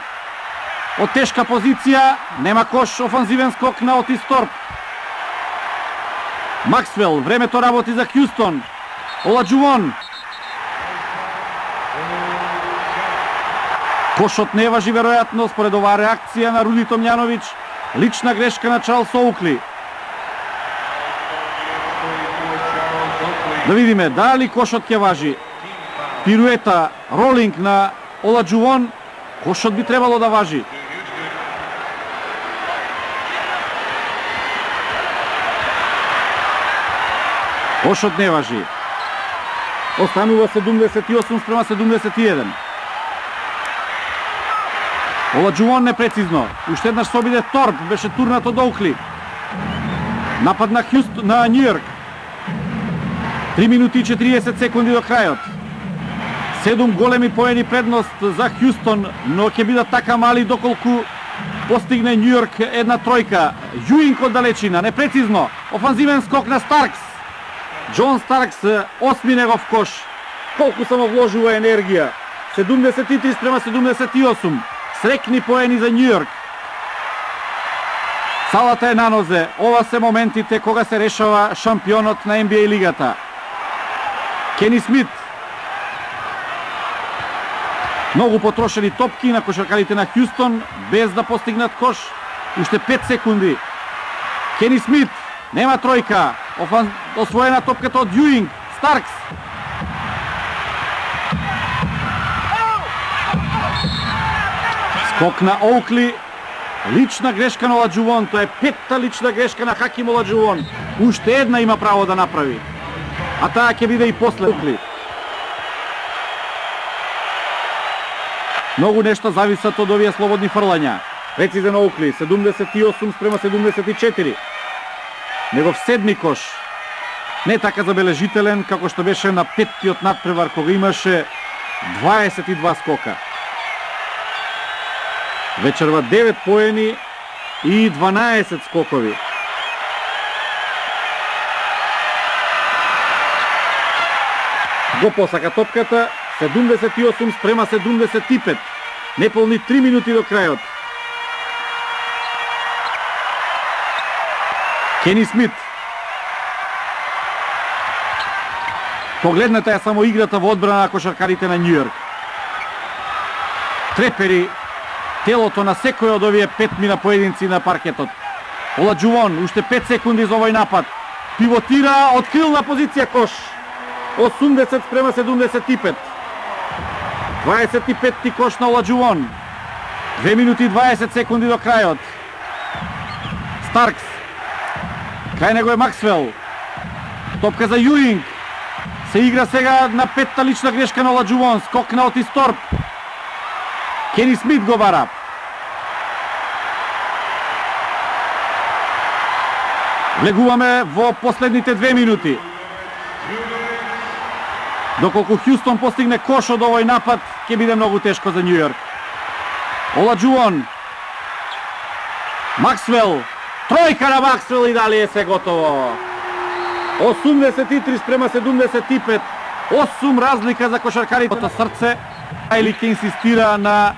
Од тешка позиција. Нема кош. Офанзивен скок на Отис Торп. Максвел. Времето работи за Хјустон. Оладжувон. Кошот не важи веројатно според оваа реакција на Руди Томљановиќ. Лична грешка на Чарлс Оукли. Да видиме дали кошот ќе важи. Пируета, ролинг на Оладжувон. Кошот би требало да важи. Кошот не важи. Останува 78 спрема 71. Оладжувон непрецизно. Уште еднаш се обиде Торп, беше турнат од Оукли. Напад на Њујорк. 3 минути и 40 секунди до крајот. 7 големи поени предност за Хјустон, но ќе бидат така мали доколку постигне Њујорк една тројка. Јуинг од далечина, непрецизно. Офанзивен скок на Старкс. Џон Старкс, осми негов кош. Колку само вложува енергија. 73 спрема 78. Срекни поени за Њујорк. Салата е на нозе. Ова се моментите кога се решава шампионот на NBA лигата. Кени Смит. Многу потрошени топки на кошаркарите на Хјустон, без да постигнат кош. Уште 5 секунди. Кени Смит. Нема тројка. Освоена топката од Јуинг. Старкс. Скок на Оукли. Лична грешка на Оладжувон. Тоа е петта лична грешка на Хаким Оладжувон. Уште една има право да направи. А таа ќе биде и после Оукли. Многу нешто зависат од овие слободни фрлања. Прецизен Оукли, 78 спрема 74. Негов седми кош. Не така забележителен како што беше на петтиот надпревар кога имаше 22 скока. Вечерва 9 поени и 12 скокови. Го посака топката, 78 спрема 75. Неполни 3 минути до крајот. Кени Смит. Погледнете ја само играта во одбрана на кошаркарите на Њујорк. трепери телото на секој од овие 5 мина поединци на паркетот. Оладжувон, уште 5 секунди за овој напад. Пивотира, од крилна позиција кош. 80-75. 25-ти кош на Оладжувон. 2 минути и 20 секунди до крајот. Старкс. Кај него е Максвел. Топка за Јуинг. Се игра сега на 5-та лична грешка на Оладжувон. Скок на Отис Торп. Кени Смит го бара. Влегуваме во последните 2 минути. Доколку Хјустон постигне кош од овој напад, ќе биде многу тешко за Њујорк. Оладжувон. Максвел. Тројка на Максвел и дали е се готово. 83-75. 8 разлика за кошаркарите на срце. Или ќе инсистира на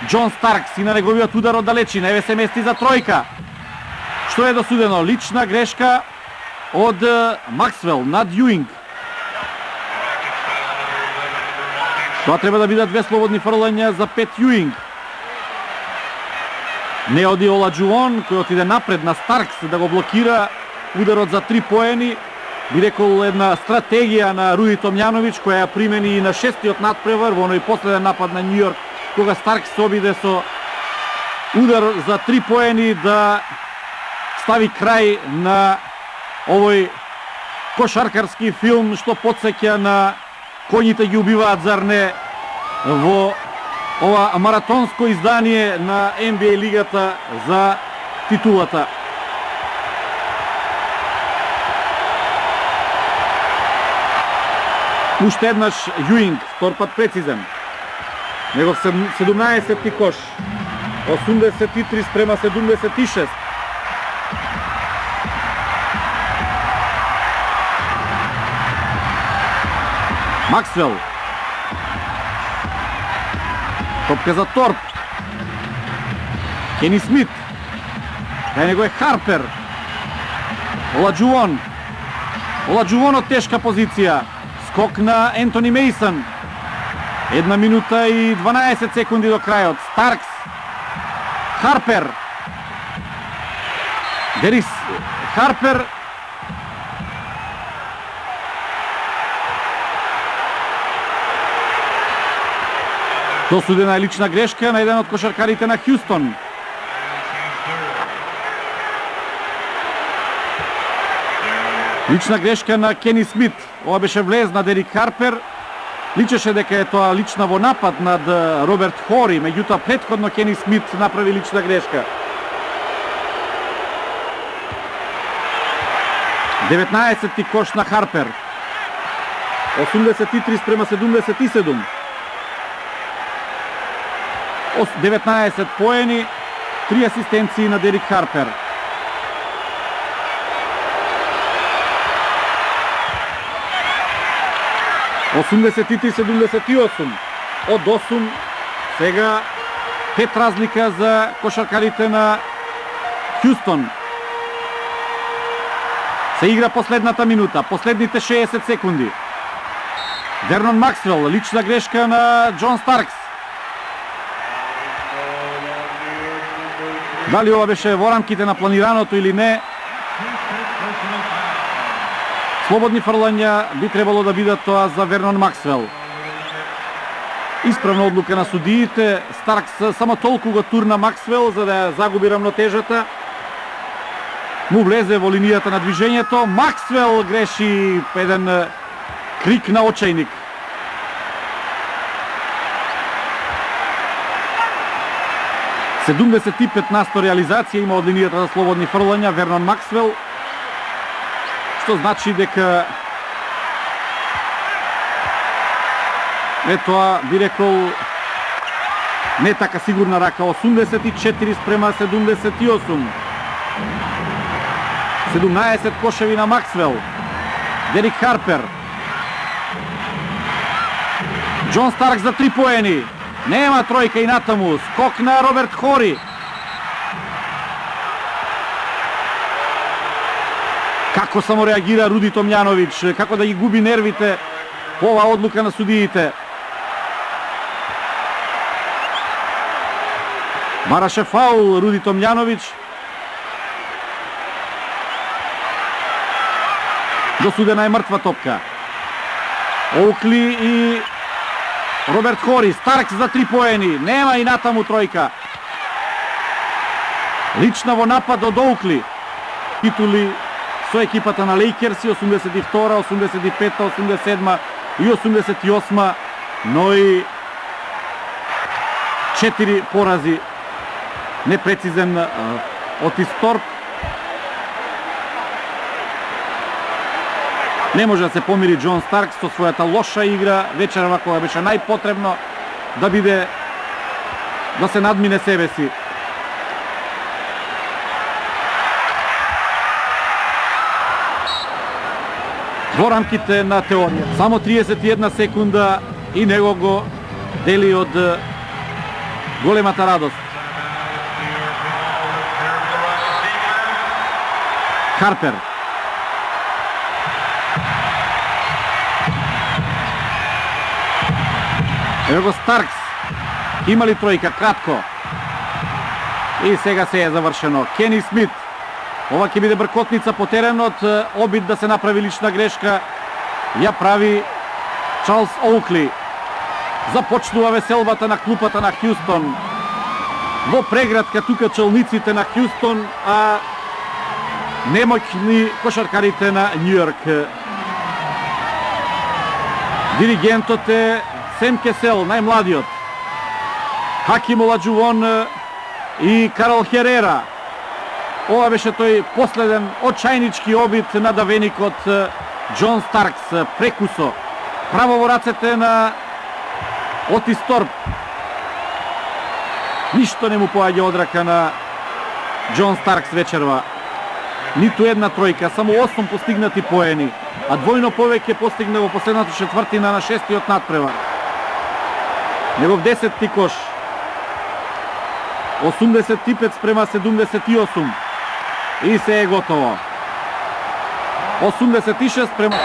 Џон Старкс и на неговиот удар од далечина. Еве се мести за тројка. Што е досудено? Лична грешка од Максвел над Јуинг. Тоа треба да бидат 2 слободни фрлања за 5 Јуинг. Не оди Оладжувон, кој отиде напред на Старкс да го блокира ударот за 3 поени. Би рекол една стратегија на Руди Томјановиќ, која ја примени и на 6-тиот надпревар во оној последен напад на Њујорк, кога Старкс се обиде со удар за 3 поени да стави крај на овој кошаркарски филм што потсеќа на Коњите ги убиваат, зар не, во ова маратонско издание на NBA лигата за титулата. Уште еднаш Јуинг, втор пат прецизен. Негов 17-ти кош. 83-76. Максвел. Топка за Торп. Кени Смит. Кај него е Харпер. Оладжувон. Оладжувон од тешка позиција. Скок на Ентони Мейсон. 1 минута и 12 секунди до крајот. Старкс. Харпер. Дерис Харпер. Досудена е лична грешка на еден од кошаркарите на Хјустон. Лична грешка на Кени Смит. Ова беше влез на Дерик Харпер. Личеше дека е тоа лична во напад над Роберт Хори, меѓутоа претходно Кени Смит направи лична грешка. 19-ти кош на Харпер. 83-77. 19 поени, 3 асистенции на Дерик Харпер. – 83-78. Од 8, сега 5 разлика за кошаркарите на Хјустон. Се игра последната минута, последните 60 секунди. Вернон Максвел, лична грешка на Џон Старкс. Дали ова беше во рамките на планираното или не? Слободни фрлања би требало да бидат тоа за Вернон Максвел. Исправна одлука на судиите. Старкс само толку го турна Максвел за да ја загуби рамнотежата. Му влезе во линијата на движењето. Максвел греши еден крик на очајник. – 75% реализација има од линијата за слободни фрлања Вернон Максвел, што значи дека тоа би рекол не така сигурна рака. 84-78. 17 кошеви на Максвел. Дерик Харпер. Џон Старкс за 3 поени. Нема тројка и натаму. Скок на Роберт Хори. Како само реагира Руди Томјановиќ, како да ги губи нервите по оваа одлука на судиите. Бараше фаул Руди Томјановиќ. Досудена е мртва топка. Оукли и Роберт Хори. Старкс за 3 поени. Нема и натаму тројка. Лична во напад од Оукли. Титули со екипата на Лейкерси 82, 85, 87 и 88, но и 4 порази. Непрецизен Отис Торп. Не може да се помири Џон Старкс со својата лоша игра вечерва кога беше најпотребно да се надмине себе си. Во рамките на теорија. Само 31 секунда и него го дели од големата радост. Харпер. Ево го Старкс. Има ли тројка? Кратко. И сега се е завршено. Кени Смит. Ова ќе биде бркотница по теренот, обид да се направи лична грешка. Ја прави Чарлс Оукли. Започнува веселбата на клупата на Хјустон. Во преградка тука челниците на Хјустон, а немоќни кошаркарите на Њујорк. Диригентот е Сем Кесел, најмладиот. Хаким Оладжувон и Карл Херера. Ова беше тој последен очајнички обид на давеникот Џон Старкс, прекусо. Право во рацете на Отис Торп. Ништо не му поаѓа од рака на Џон Старкс вечерва. Ниту една тројка, само 8 постигнати поени, а двојно повеќе постигна во последната четвртина на 6-тиот надпревар. Негов 10-ти кош. 85 спрема 78. И се е готово. 86 спрема...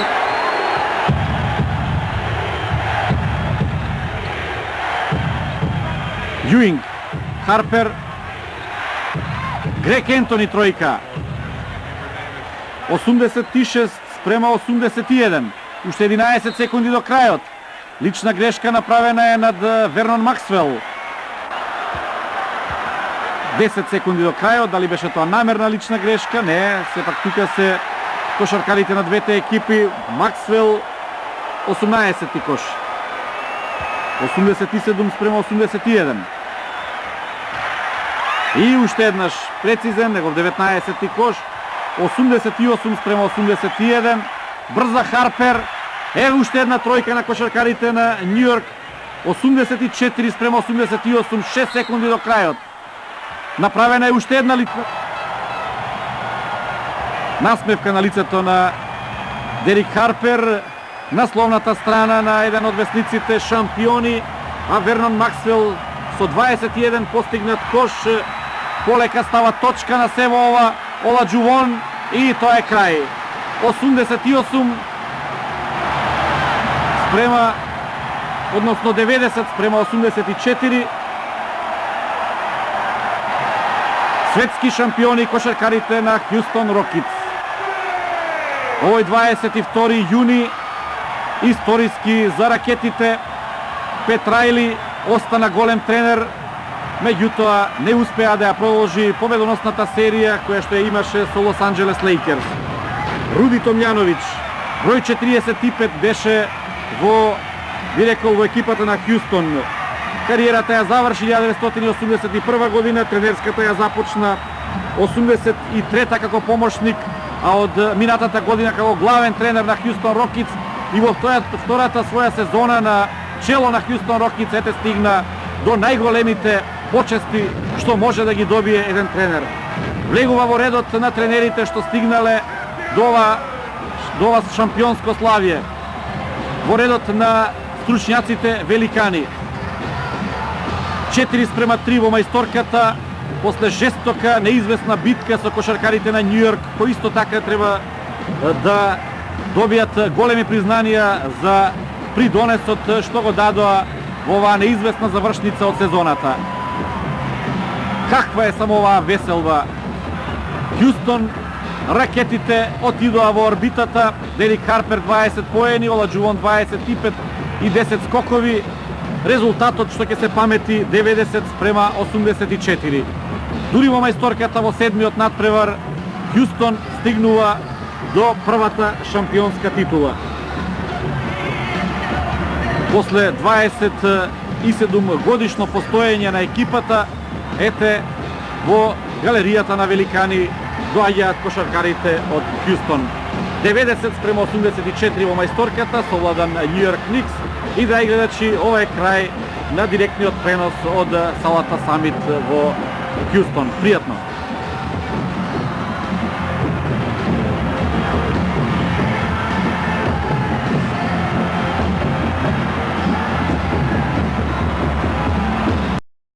Јуинг, Харпер, Грег Ентони тројка. 86 спрема 81. Уште 11 секунди до крајот. Лична грешка направена е над Вернон Максвел. 10 секунди до крајот, дали беше тоа намерна лична грешка? Не, сепак тука се кошаркарите на двете екипи. Максвел 18-ти кош. 87 спрема 81. И уште еднаш прецизен, негов 19-ти кош. 88 спрема 81. Брза Харпер. Ево уште една тројка на кошаркарите на Њујорк. 84 спрема 88, 6 секунди до крајот. Направена е уште една лица. Насмевка на лицето на Дерик Харпер. Насловната страна на еден од весниците шампиони, а Вернон Максвел со 21 постигнат кош. Полека става точка на сево ова Оладжувон и тоа е крај. 88 спрема, односно 90 спрема 84. Светски шампиони кошаркарите на Хјустон Рокетс. Овој 22 јуни историски за ракетите. Пет Рајли остана голем тренер, меѓутоа не успеа да ја продолжи победоносната серија која што ја имаше со Лос Анџелес Лейкерс. Руди Томјановиќ, број 45, беше во екипата на Хјустон. Кариерата ја заврши 1981 година, тренерската ја започна 83-та како помошник, а од минатата година како главен тренер на Хјустон Рокетс и во втората своја сезона на чело на Хјустон Рокетс ете стигна до најголемите почести што може да ги добие еден тренер. Влегува во редот на тренерите што стигнале до ова шампионско славие. Во редот на стручњаците великани. 4 спрема 3 во мајсторката, после жестока, неизвестна битка со кошаркарите на Њујорк, кои исто така треба да добијат големи признанија за придонесот што го дадоа во оваа неизвестна завршница од сезоната. Каква е само оваа веселба? Хјустон, ракетите отидоа во орбитата, Дерик Харпер 20 поени, Оладжувон 25 и 10 скокови. Резултатот што ќе се памети 90-84. Дури во мајсторката во седмиот надпревар, Хјустон стигнува до првата шампионска титула. После 27 годишно постоење на екипата, ете во галеријата на великани доаѓаат кошаркарите од Хјустон. 90-84 во мајсторката совладан Нью Йорк Никс. И да гледачи, ова е крај на директниот пренос од салата Самит во Хјустон. Пријатно!